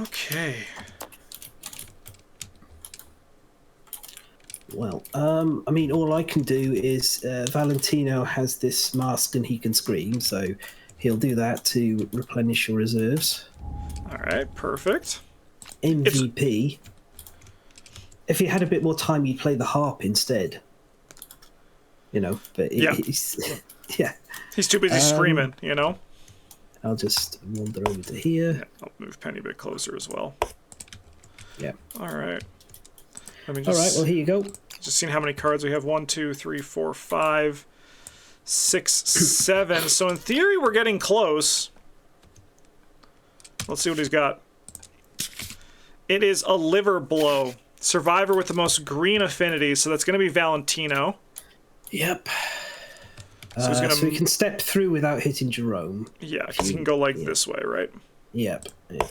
Okay. Well, I mean, all I can do is Valentino has this mask and he can scream, so he'll do that to replenish your reserves. All right, perfect. MVP. If he had a bit more time, he'd play the harp instead. You know, but he's yeah. He's too busy screaming, you know. I'll just wander over to here. Yeah, I'll move Penny a bit closer as well. Yeah. All right. All right. Well, here you go. Just seeing how many cards we have. 1, 2, 3, 4, 5, 6, 7. So in theory, we're getting close. Let's see what he's got. It is a liver blow. Survivor with the most green affinities. So that's going to be Valentino. Yep. So, so he can step through without hitting Jerome. Yeah, because he can go like this way, right? Yep. Yeah.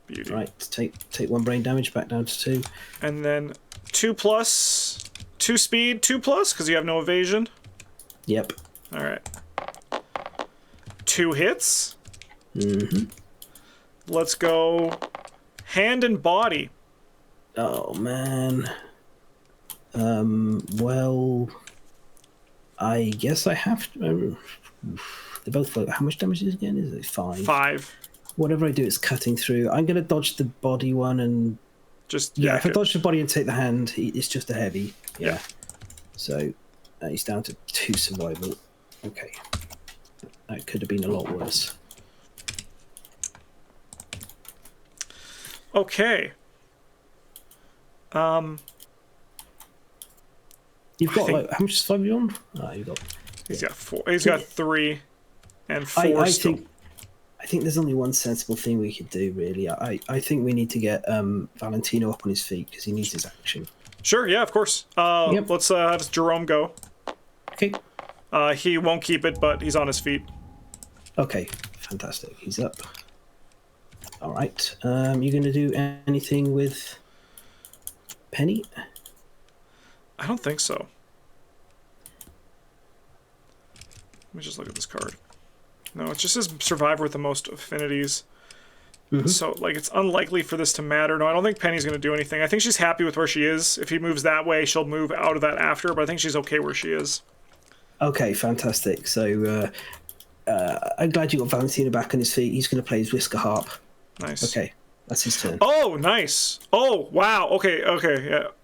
Beauty. Right. Take 1 brain damage back down to 2. And then 2+, 2 speed, 2+, because you have no evasion. Yep. All right. 2 hits. Mm-hmm. Let's go hand and body. Oh man. Well, I guess I have to. They both. How much damage is it again? Is it 5? 5. Whatever I do, it's cutting through. I'm gonna dodge the body one and Just if I dodge the body and take the hand, it's just a heavy. Yeah. So he's down to 2 survival. Okay. That could have been a lot worse. Okay. You've got like how much survival you on? You got. He's got 4. He's got 3, and 4 still. I think there's only one sensible thing we could do, really. I think we need to get Valentino up on his feet because he needs his action. Sure, yeah, of course. Yep. Let's have Jerome go. Okay. He won't keep it, but he's on his feet. Okay, fantastic. He's up. All right. You going to do anything with Penny? I don't think so. Let me just look at this card. No, it just says survivor with the most affinities. Mm-hmm. So, like, it's unlikely for this to matter. No, I don't think Penny's going to do anything. I think she's happy with where she is. If he moves that way, she'll move out of that after, but I think she's okay where she is. Okay, fantastic. So, I'm glad you got Valentino back on his feet. He's going to play his whisker harp. Nice. Okay, that's his turn. Oh, nice. Oh, wow. Okay.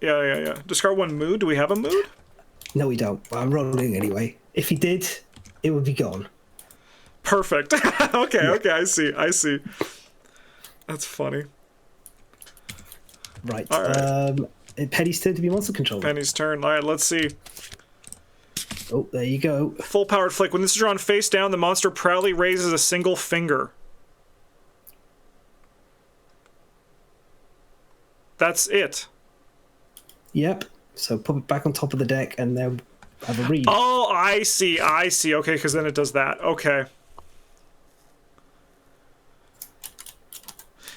Yeah. Discard 1 mood. Do we have a mood? No, we don't. Well, I'm rolling anyway. If he did, it would be gone. Perfect. Okay, I see. That's funny. Right. All right. Penny's turn to be monster controller. Penny's turn. All right, let's see. Oh, there you go. Full powered flick. When this is drawn face down, the monster proudly raises a single finger. That's it. Yep. So put it back on top of the deck and then have a read. Oh, I see. Okay, because then it does that. Okay.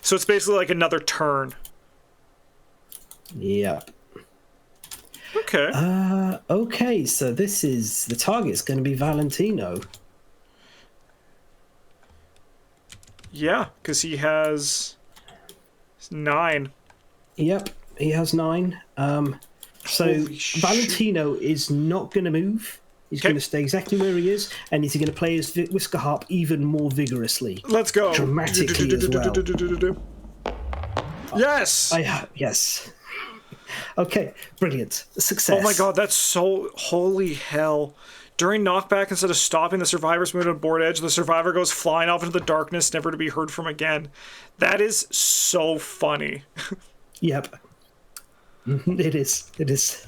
So it's basically like another turn. Yep. Okay. Okay, so this is... The target's going to be Valentino. Yeah, because he has 9. Yep, he has 9. So Valentino is not going to move. He's going to stay exactly where he is, and he's going to play his whisker harp even more vigorously. Let's go. Dramatically as well. Yes! Yes. Okay, brilliant. Success. Oh my god, that's so... Holy hell. During knockback, instead of stopping the survivor's movement on board edge, the survivor goes flying off into the darkness, never to be heard from again. That is so funny. Yep. It is. It is.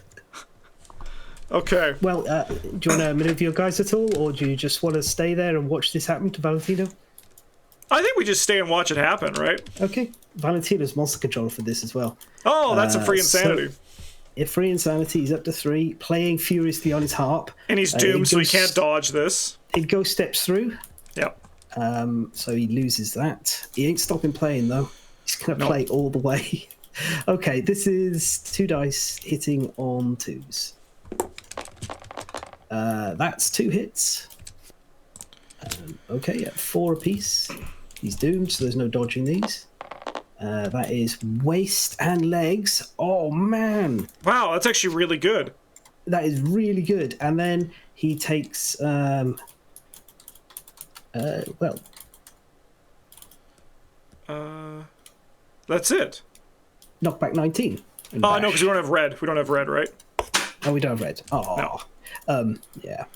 Okay. Well, do you want to maneuver your guys at all, or do you just want to stay there and watch this happen to Valentino? I think we just stay and watch it happen, right? Okay. Valentino's monster controller for this as well. Oh, that's a free insanity. If free insanity, he's up to 3, playing furiously on his harp. And he's doomed, so he can't dodge this. It goes steps through. Yep. So he loses that. He ain't stopping playing, though. He's going to play all the way. Okay, this is 2 dice hitting on 2s. That's 2 hits. Okay, at 4 apiece. He's doomed, so there's no dodging these. That is waist and legs. Oh, man. Wow, that's actually really good. That is really good. And then he takes, well... That's it. Knockback 19. Oh, no, because we don't have red. We don't have red, right? Oh, we don't have red. Oh. No. Yeah.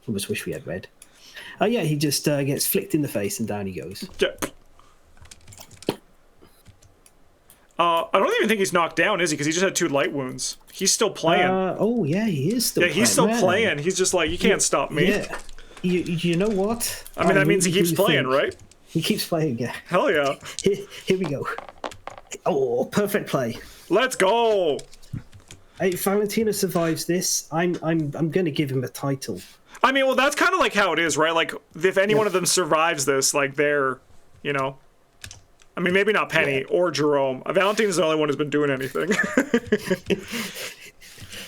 Almost wish we had red. Oh, yeah, he just gets flicked in the face and down he goes. Yeah. I don't even think he's knocked down, is he? Because he just had 2 light wounds. He's still playing. Oh, yeah, he is still playing. Yeah, he's still playing. He's just like, you can't stop me. Yeah. You know what? I mean, that means he keeps playing, right? He keeps playing, yeah. Hell yeah. Here we go. Oh, perfect play. Let's go. If Valentino survives this, I'm going to give him a title. I mean, well, that's kind of like how it is, right? Like, if any one of them survives this, like, they're, you know... I mean, maybe not Penny or Jerome. Valentine's the only one who's been doing anything.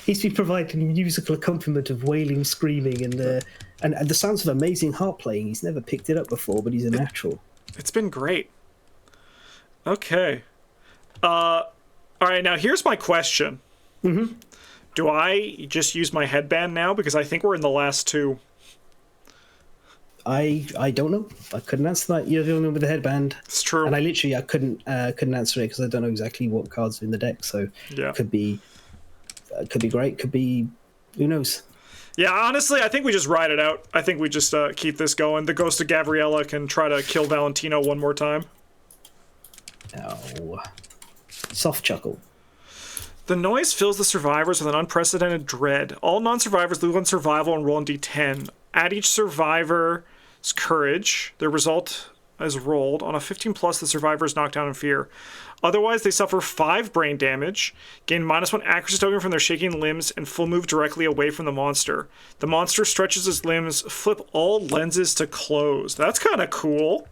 He's been providing musical accompaniment of wailing, screaming, and the sounds of amazing harp playing. He's never picked it up before, but he's a natural. It's been great. Okay. All right, now here's my question. Mm-hmm. Do I just use my headband now? Because I think we're in the last 2. I don't know. I couldn't answer that. You're the only one with the headband. It's true. And I couldn't answer it because I don't know exactly what cards are in the deck. So yeah. It could be great. Could be, who knows? Yeah, honestly, I think we just ride it out. I think we just keep this going. The Ghost of Gabriella can try to kill Valentino one more time. Oh. Soft chuckle. The noise fills the survivors with an unprecedented dread. All non-survivors lose on survival and roll on d10. Add each survivor's courage. Their result is rolled. On a 15+, the survivor is knocked down in fear. Otherwise, they suffer 5 brain damage, gain -1 accuracy token from their shaking limbs, and full move directly away from the monster. The monster stretches its limbs, flip all lenses to close. That's kind of cool.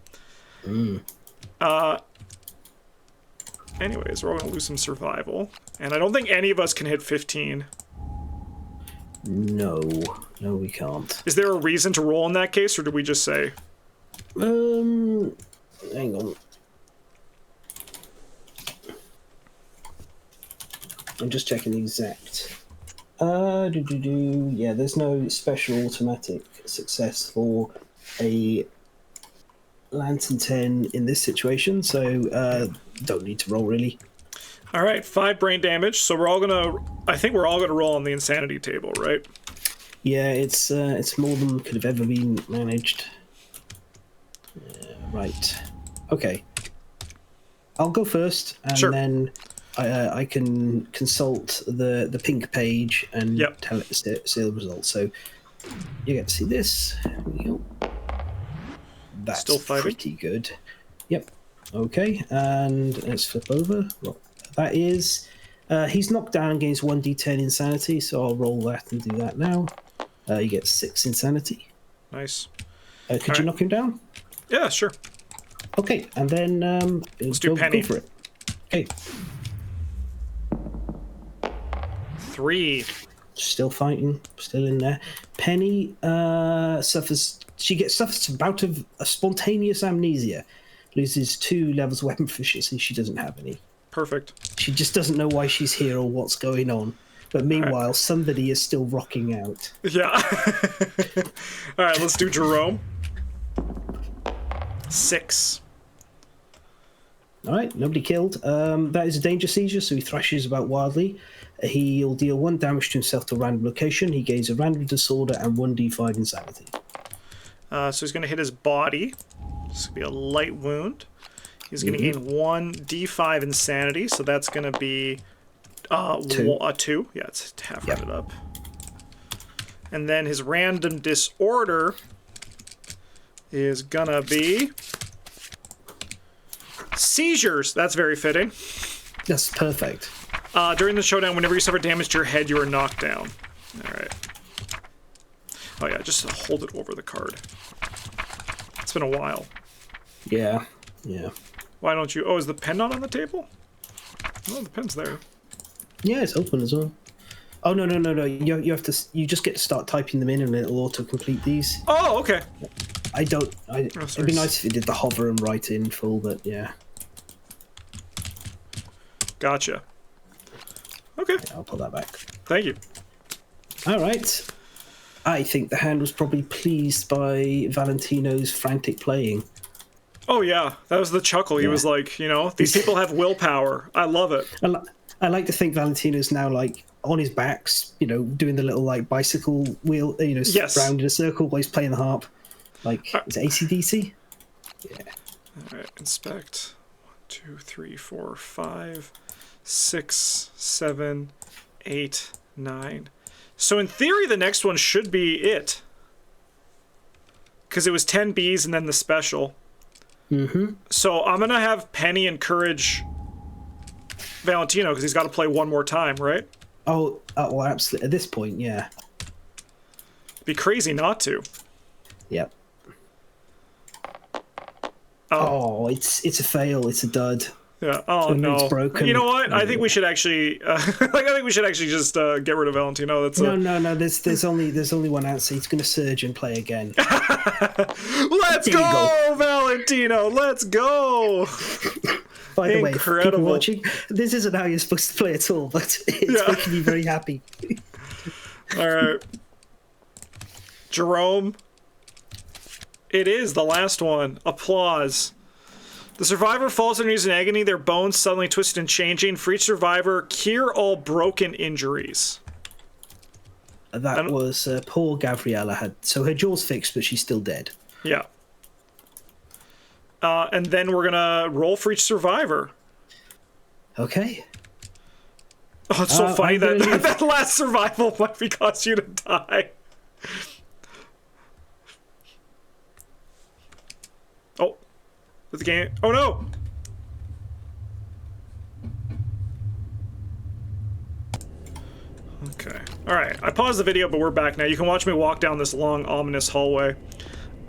Anyways, we're all going to lose some survival. And I don't think any of us can hit 15. No, we can't. Is there a reason to roll in that case, or do we just say? Hang on. I'm just checking the exact. Yeah, there's no special automatic success for a Lantern 10 in this situation, so don't need to roll really. All right, 5 brain damage. So we're all gonna. I think we're all gonna roll on the insanity table, right? Yeah, it's more than could have ever been managed. Right. Okay. I'll go first, and then I can consult the pink page and tell it to see the results. So you get to see this. Here we go. That's still fighting. Pretty good. Yep. Okay, and let's flip over. Well, that is... he's knocked down and gains 1d10 insanity, so I'll roll that and do that now. You get 6 insanity. Nice. Could you knock him down? Yeah, sure. Okay, and then... let's do Penny. Go for it. Okay. 3. Still fighting, still in there. Penny suffers... She suffers a bout of a spontaneous amnesia. Loses 2 levels of weapon proficiency. She doesn't have any. Perfect. She just doesn't know why she's here or what's going on. But meanwhile, somebody is still rocking out. Yeah. All right, let's do Jerome. 6. All right, nobody killed. That is a danger seizure, so he thrashes about wildly. He'll deal 1 damage to himself to a random location. He gains a random disorder and 1d5 insanity. So he's going to hit his body. This will be a light wound. He's going to gain 1d5 insanity, so that's going to be 2. Yeah, it's half rounded up. And then his random disorder is gonna be seizures. That's very fitting. That's perfect. During the showdown, whenever you suffer damage to your head, you are knocked down. All right. Oh yeah, just hold it over the card. It's been a while. Yeah, yeah. Why don't you? Oh, is the pen not on the table? Oh, the pen's there. Yeah, it's open as well. Oh no. You have to. You just get to start typing them in, and it'll auto-complete these. Oh, okay. It'd be nice if you did the hover and write in full, but yeah. Gotcha. Okay. Yeah, I'll put that back. Thank you. All right. I think the hand was probably pleased by Valentino's frantic playing. Oh yeah, that was the chuckle. He was like, you know, these people have willpower. I love it. I like to think Valentino's now like on his backs, you know, doing the little like bicycle wheel, you know, round in a circle while he's playing the harp. Like, is it AC/DC? Yeah. All right, inspect. 1, 2, 3, 4, 5, 6, 7, 8, 9. So in theory, the next one should be it. Because it was 10 Bs and then the special. Mm-hmm. So I'm going to have Penny encourage Valentino because he's got to play one more time, right? Oh, well, absolutely. At this point, yeah. It'd be crazy not to. Yep. Oh, it's a fail. It's a dud. Yeah. Oh no. It's broken. You know what? I think we should actually. I think we should actually just get rid of Valentino. That's no. There's only one answer. He's going to surge and play again. Let's go, Valentino. Let's go. By the way, people watching, this isn't how you're supposed to play at all, but it's making me very happy. All right, Jerome. It is the last one. Applause. The survivor falls underneath in agony, their bones suddenly twisted and changing. For each survivor, cure all broken injuries. That was poor Gabriella had. So her jaw's fixed, but she's still dead. Yeah. And then we're going to roll for each survivor. Okay. Oh, it's so funny that that last survival might be cause you to die. Oh. The game. Oh no! Okay. Alright. I paused the video, but we're back now. You can watch me walk down this long, ominous hallway.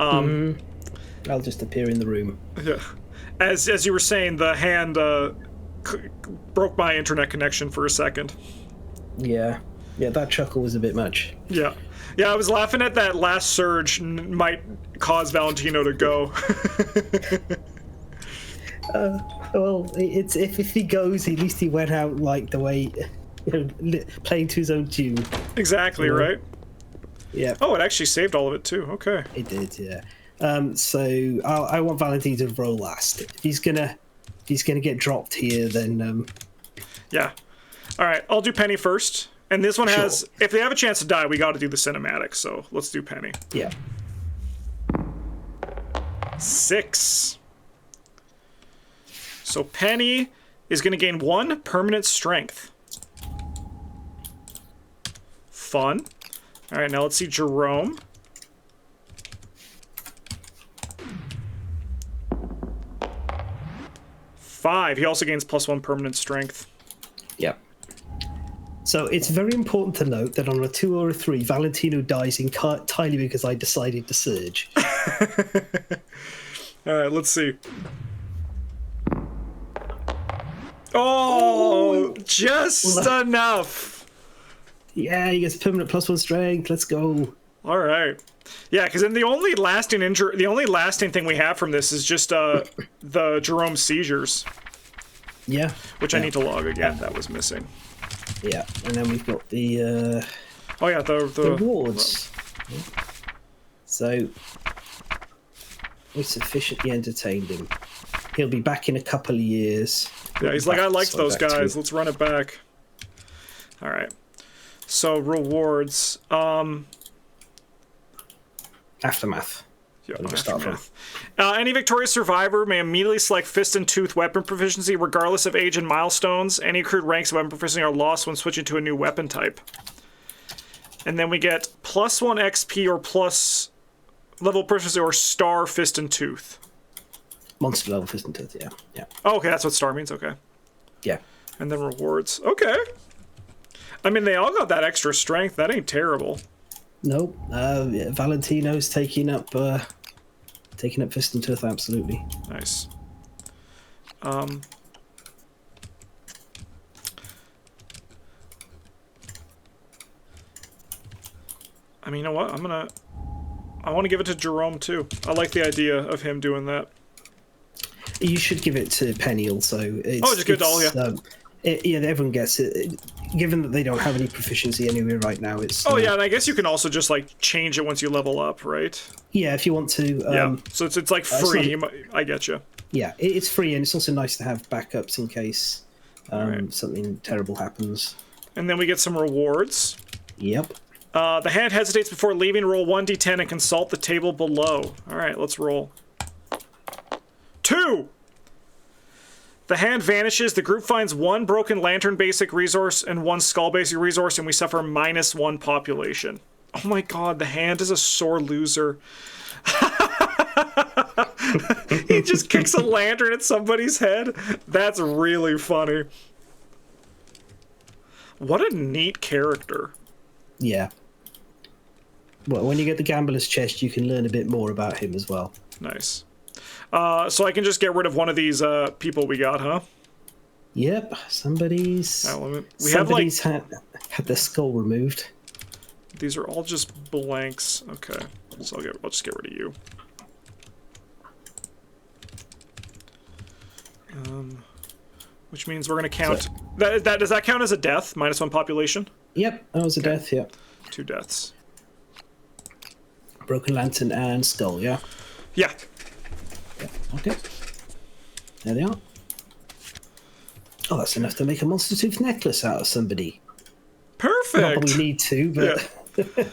I'll just appear in the room. Yeah. As you were saying, the hand broke my internet connection for a second. Yeah. Yeah, that chuckle was a bit much. Yeah. Yeah, I was laughing at that last surge might cause Valentino to go. Well, it's if he goes, at least he went out like the way, you know, playing to his own tune. Exactly, right? Yeah. Oh, it actually saved all of it too. Okay. It did, yeah. So I want Valentino to roll last. If he's gonna get dropped here, then yeah. All right, I'll do Penny first. And this one has, if they have a chance to die, we got to do the cinematic. So let's do Penny. Yeah. 6. So Penny is going to gain 1 permanent strength. Fun. All right, now let's see Jerome. Five. He also gains +1 permanent strength. Yep. So it's very important to note that on a 2 or a 3, Valentino dies entirely because I decided to surge. All right, let's see. Oh, just enough. Yeah, he gets permanent +1 strength. Let's go. All right. Yeah, because then the only lasting thing we have from this is just the Jerome seizures. Yeah. Which I need to log again. That was missing. Yeah, and then we've got the oh yeah, the rewards. So we sufficiently entertained him. He'll be back in a couple of years. Yeah, he's like, I liked those guys. Let's run it back. All right. So rewards. Aftermath. Yeah, no, start from. Any victorious survivor may immediately select fist and tooth weapon proficiency, regardless of age and milestones. Any accrued ranks of weapon proficiency are lost when switching to a new weapon type. And then we get +1 XP or plus level proficiency or star fist and tooth. Monster level fist and tooth, yeah. Yeah. Oh, okay, that's what star means, okay. Yeah. And then rewards. Okay. I mean, they all got that extra strength. That ain't terrible. Nope. Valentino's taking up fist and tooth, absolutely. Nice. I mean, you know what? I want to give it to Jerome too. I like the idea of him doing that. You should give it to Penny also. Just give it to all, yeah. Yeah, everyone gets it. Given that they don't have any proficiency anywhere right now, it's... yeah, and I guess you can also just, like, change it once you level up, right? Yeah, if you want to... yeah, so it's like, free. I get you. Yeah, it's free, and it's also nice to have backups in case right. something terrible happens. And then we get some rewards. Yep. The hand hesitates before leaving. Roll 1d10 and consult the table below. All right, let's roll. 2! The hand vanishes. The group finds 1 broken lantern basic resource and 1 skull basic resource, and we suffer -1 population. Oh my god, the hand is a sore loser. He just kicks a lantern at somebody's head. That's really funny. What a neat character. Yeah. Well, when you get the gambler's chest, you can learn a bit more about him as well. Nice. So I can just get rid of one of these people we got, huh? Yep. Somebody's had their skull removed. These are all just blanks. Okay. So I'll just get rid of you. Which means we're gonna count. So, does that count as a death? -1 population? Yep, that was a death, yeah. 2 deaths. Broken lantern and skull, yeah? Yeah. Yeah, okay. There they are. Oh, that's enough to make a monster tooth necklace out of somebody. Perfect! Not that we need to, but... Yeah.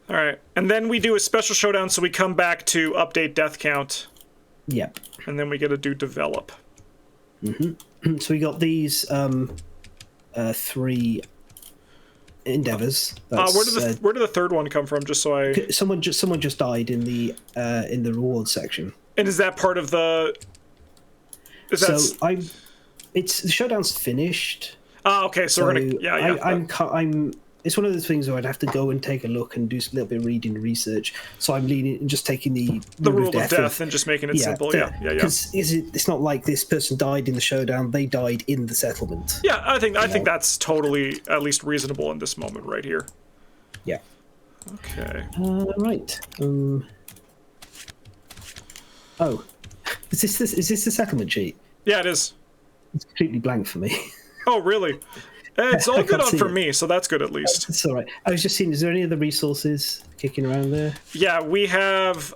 Alright, and then we do a special showdown, so we come back to update death count. Yep. And then we get to do develop. Mm-hmm. So we got these 3 endeavors. Where did the third one come from? Just so I... Someone just died in the reward section. And is that part of the... It's the showdown's finished. Okay. So we're gonna... Yeah. It's one of those things where I'd have to go and take a look and do a little bit of reading and research. So I'm leaning and just taking the rule of death and just making it simple. Yeah. Because it's not like this person died in the showdown; they died in the settlement. Yeah, I think that's totally at least reasonable in this moment right here. Yeah. Okay. Right. Oh, is this the settlement sheet? Yeah, it is. It's completely blank for me. Oh, really? It's all good on for me, so that's good at least. It's all right. I was just seeing, is there any other resources kicking around there? Yeah, we have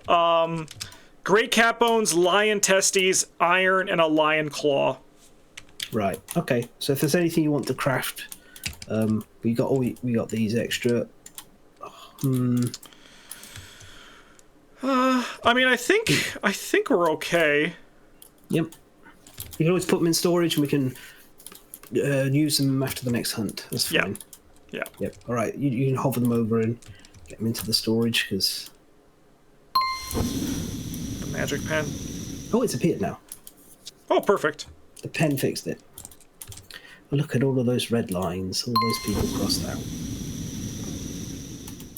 great cat bones, lion testes, iron, and a lion claw. Right. Okay. So if there's anything you want to craft, we got these extra. I mean, I think we're okay. Yep. You can always put them in storage, and we can use them after the next hunt. That's fine. Yeah. Yep. All right. You can hover them over and get them into the storage because the magic pen. Oh, it's appeared now. Oh, perfect. The pen fixed it. Look at all of those red lines. All those people crossed out.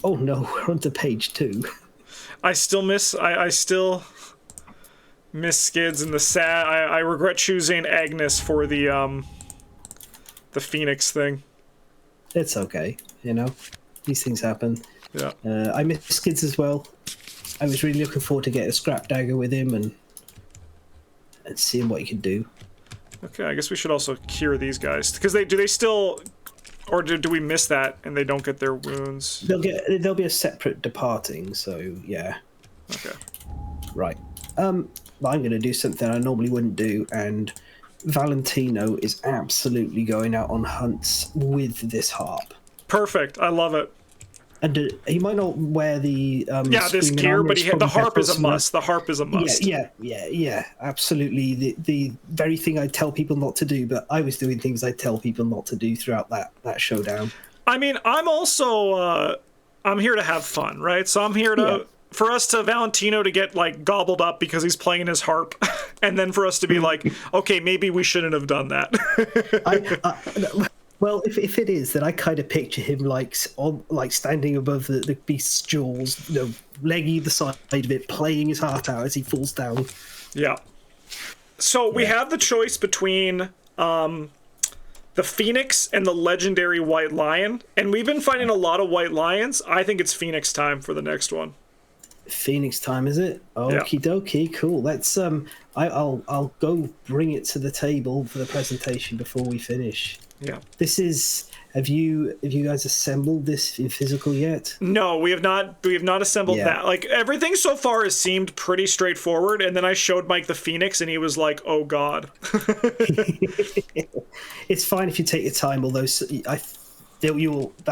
Oh no, we're on to page 2. I still miss Skids and the sad. I regret choosing Agnes for the Phoenix thing. It's okay, these things happen. Yeah. I miss Skids as well. I was really looking forward to get a scrap dagger with him and seeing what he could do. Okay, I guess we should also cure these guys because do they still, or do we miss that and they don't get their wounds? There'll be a separate departing. So yeah. Okay. Right. I'm going to do something I normally wouldn't do, and Valentino is absolutely going out on hunts with this harp. Perfect. I love it. And he might not wear the this gear, but the harp is a must. The harp is a must. Yeah, absolutely. The very thing I tell people not to do, but I was doing things I tell people not to do throughout that showdown. I mean, I'm also I'm here to have fun, right? So I'm here to for us to Valentino to get like gobbled up because he's playing his harp, and then for us to be like, okay, maybe we shouldn't have done that. Well, if it is, then I kind of picture him like standing above the beast's jaws, leg either side of it, playing his heart out as he falls down. Yeah. So we have the choice between the Phoenix and the legendary White Lion, and we've been fighting a lot of White Lions. I think it's Phoenix time for the next one. Phoenix time, is it? Okie dokie, cool. Let's I'll go bring it to the table for the presentation before we finish. Yeah. This is. Have you guys assembled this in physical yet? No, we have not. We have not assembled that. Like everything so far has seemed pretty straightforward, and then I showed Mike the Phoenix, and he was like, "Oh God." It's fine if you take your time, although the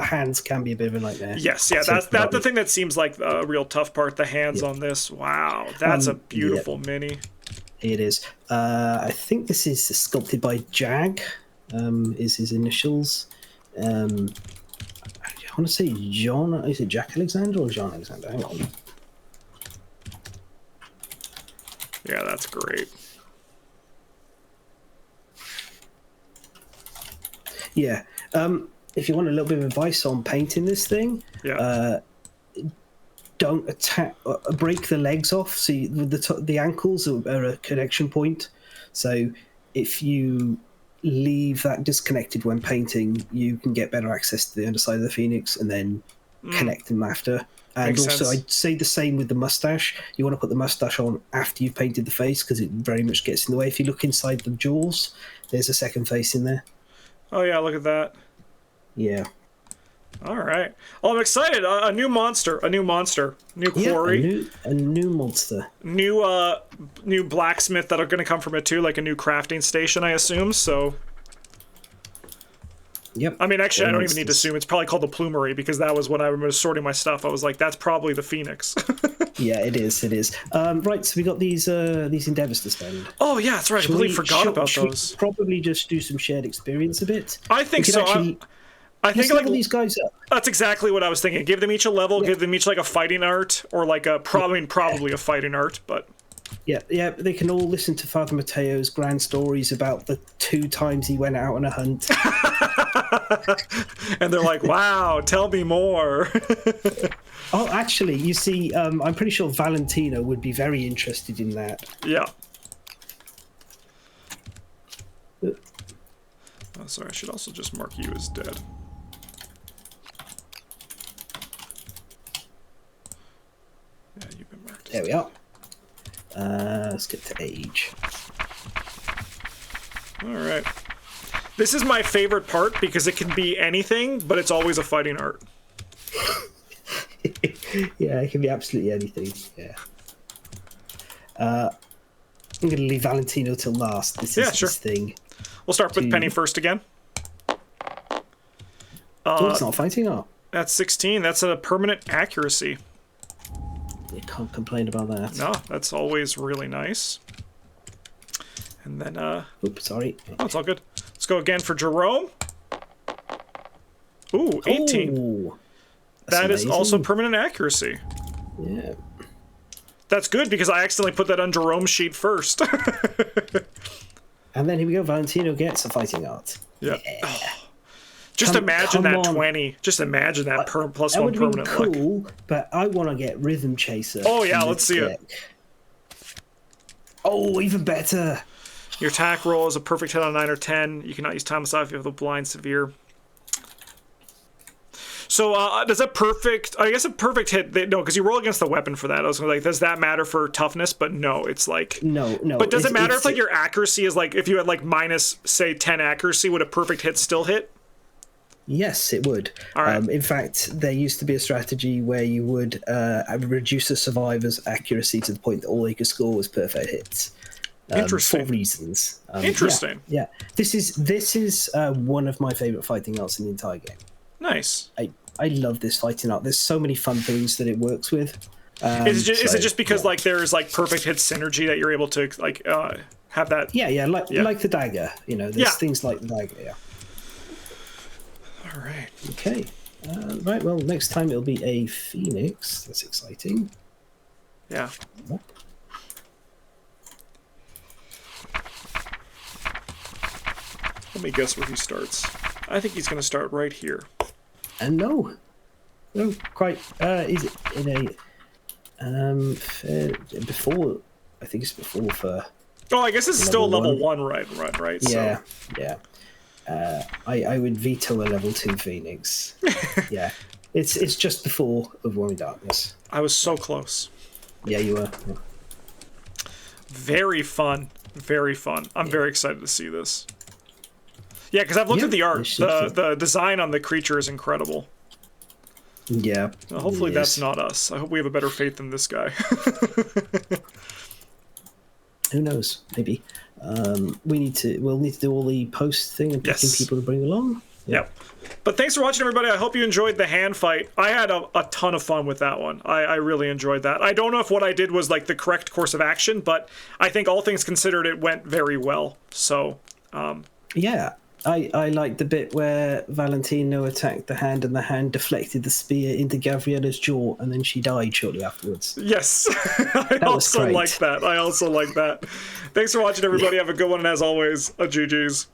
hands can be a bit of a nightmare. Yes, yeah, that's the thing that seems like a real tough part. The hands on this. Wow, that's a beautiful mini. It is. I think this is sculpted by Jag. Is his initials. I want to say John. Is it Jack Alexander or John Alexander? Hang on. Yeah, that's great. Yeah. If you want a little bit of advice on painting this thing, don't break the legs off. See, the ankles are a connection point. So if you leave that disconnected when painting, you can get better access to the underside of the Phoenix and then connect them after. And Makes also, sense. I'd say the same with the mustache. You want to put the mustache on after you've painted the face because it very much gets in the way. If you look inside the jaws, there's a second face in there. Oh yeah, look at that. Yeah. All right. Oh, I'm excited. A new monster. New quarry. Yeah, a new monster. New blacksmith that are going to come from it too, like a new crafting station, I assume. So. Yep. I mean, actually, I don't even need to assume. It's probably called the plumery because that was when I was sorting my stuff. I was like, that's probably the Phoenix. Yeah, it is. It is. Right. So we got these endeavors to spend. Oh yeah, that's right. I completely forgot about those. Probably just do some shared experience a bit. I think so. I think level these guys up. That's exactly what I was thinking. Give them each a level. Yeah. Give them each like a fighting art or like probably a fighting art, but. Yeah. They can all listen to Father Mateo's grand stories about the 2 times he went out on a hunt. And they're like, "Wow, tell me more." Oh, actually, you see, I'm pretty sure Valentino would be very interested in that. Yeah. Oh, sorry. I should also just mark you as dead. Yeah, you've been marked. There we are. Let's get to age. All right. This is my favorite part because it can be anything, but it's always a fighting art. Yeah, it can be absolutely anything. Yeah. I'm going to leave Valentino till last. This is sure. This thing. We'll start with Penny first again. It's not fighting art. That's 16. That's a permanent accuracy. You can't complain about that. No, that's always really nice. And then, oops, sorry. Oh, it's all good. Let's go again for Jerome. Ooh, 18. Ooh, that is also permanent accuracy. Yeah. That's good because I accidentally put that on Jerome's sheet first. And then here we go. Valentino gets a fighting art. Yeah. Oh. Just imagine that 20. Just imagine that plus 1 permanent luck. Cool, but I want to get Rhythm Chaser. Oh yeah, let's see it. Oh, even better. Your attack roll is a perfect hit on 9 or 10. You cannot use Timeless Eye if you have the blind severe. So does a perfect? I guess a perfect hit. No, because you roll against the weapon for that. I was like, does that matter for toughness? But no, it's like no. But does it matter if like your accuracy is like if you had like minus say 10 accuracy, would a perfect hit still hit? Yes, it would. All right. In fact, there used to be a strategy where you would reduce a survivor's accuracy to the point that all they could score was perfect hits. Interesting. For reasons. Interesting. Yeah. This is one of my favorite fighting arts in the entire game. Nice. I love this fighting art. There's so many fun things that it works with. Is it just because like there's like perfect hit synergy that you're able to like have that? Like the dagger. You know, there's things like the dagger. Yeah. All right. Okay. Right. Well, next time it'll be a phoenix. That's exciting. Yeah. Let me guess where he starts. I think he's going to start right here. And no, quite. Is it in a before? I think it's before for. Oh, I guess it's still level 1, right? Yeah, so. yeah. I would veto a level 2 Phoenix. Yeah, it's just before Overwhelming Darkness. I was so close. Yeah, you were. Yeah. Very fun. Very fun. I'm very excited to see this. Yeah, because I've looked at the art. The design on the creature is incredible. Yeah. Well, hopefully that's not us. I hope we have a better fate than this guy. Who knows? Maybe. We'll need to do all the post thing and picking people to bring along. Yep. But thanks for watching, everybody. I hope you enjoyed the hand fight. I had a ton of fun with that one. I really enjoyed that. I don't know if what I did was like the correct course of action, but I think all things considered, it went very well. So, yeah. I like the bit where Valentino attacked the hand and the hand deflected the spear into Gavriella's jaw and then she died shortly afterwards. Yes, I also like that. Thanks for watching, everybody. Have a good one, and as always, a GG's.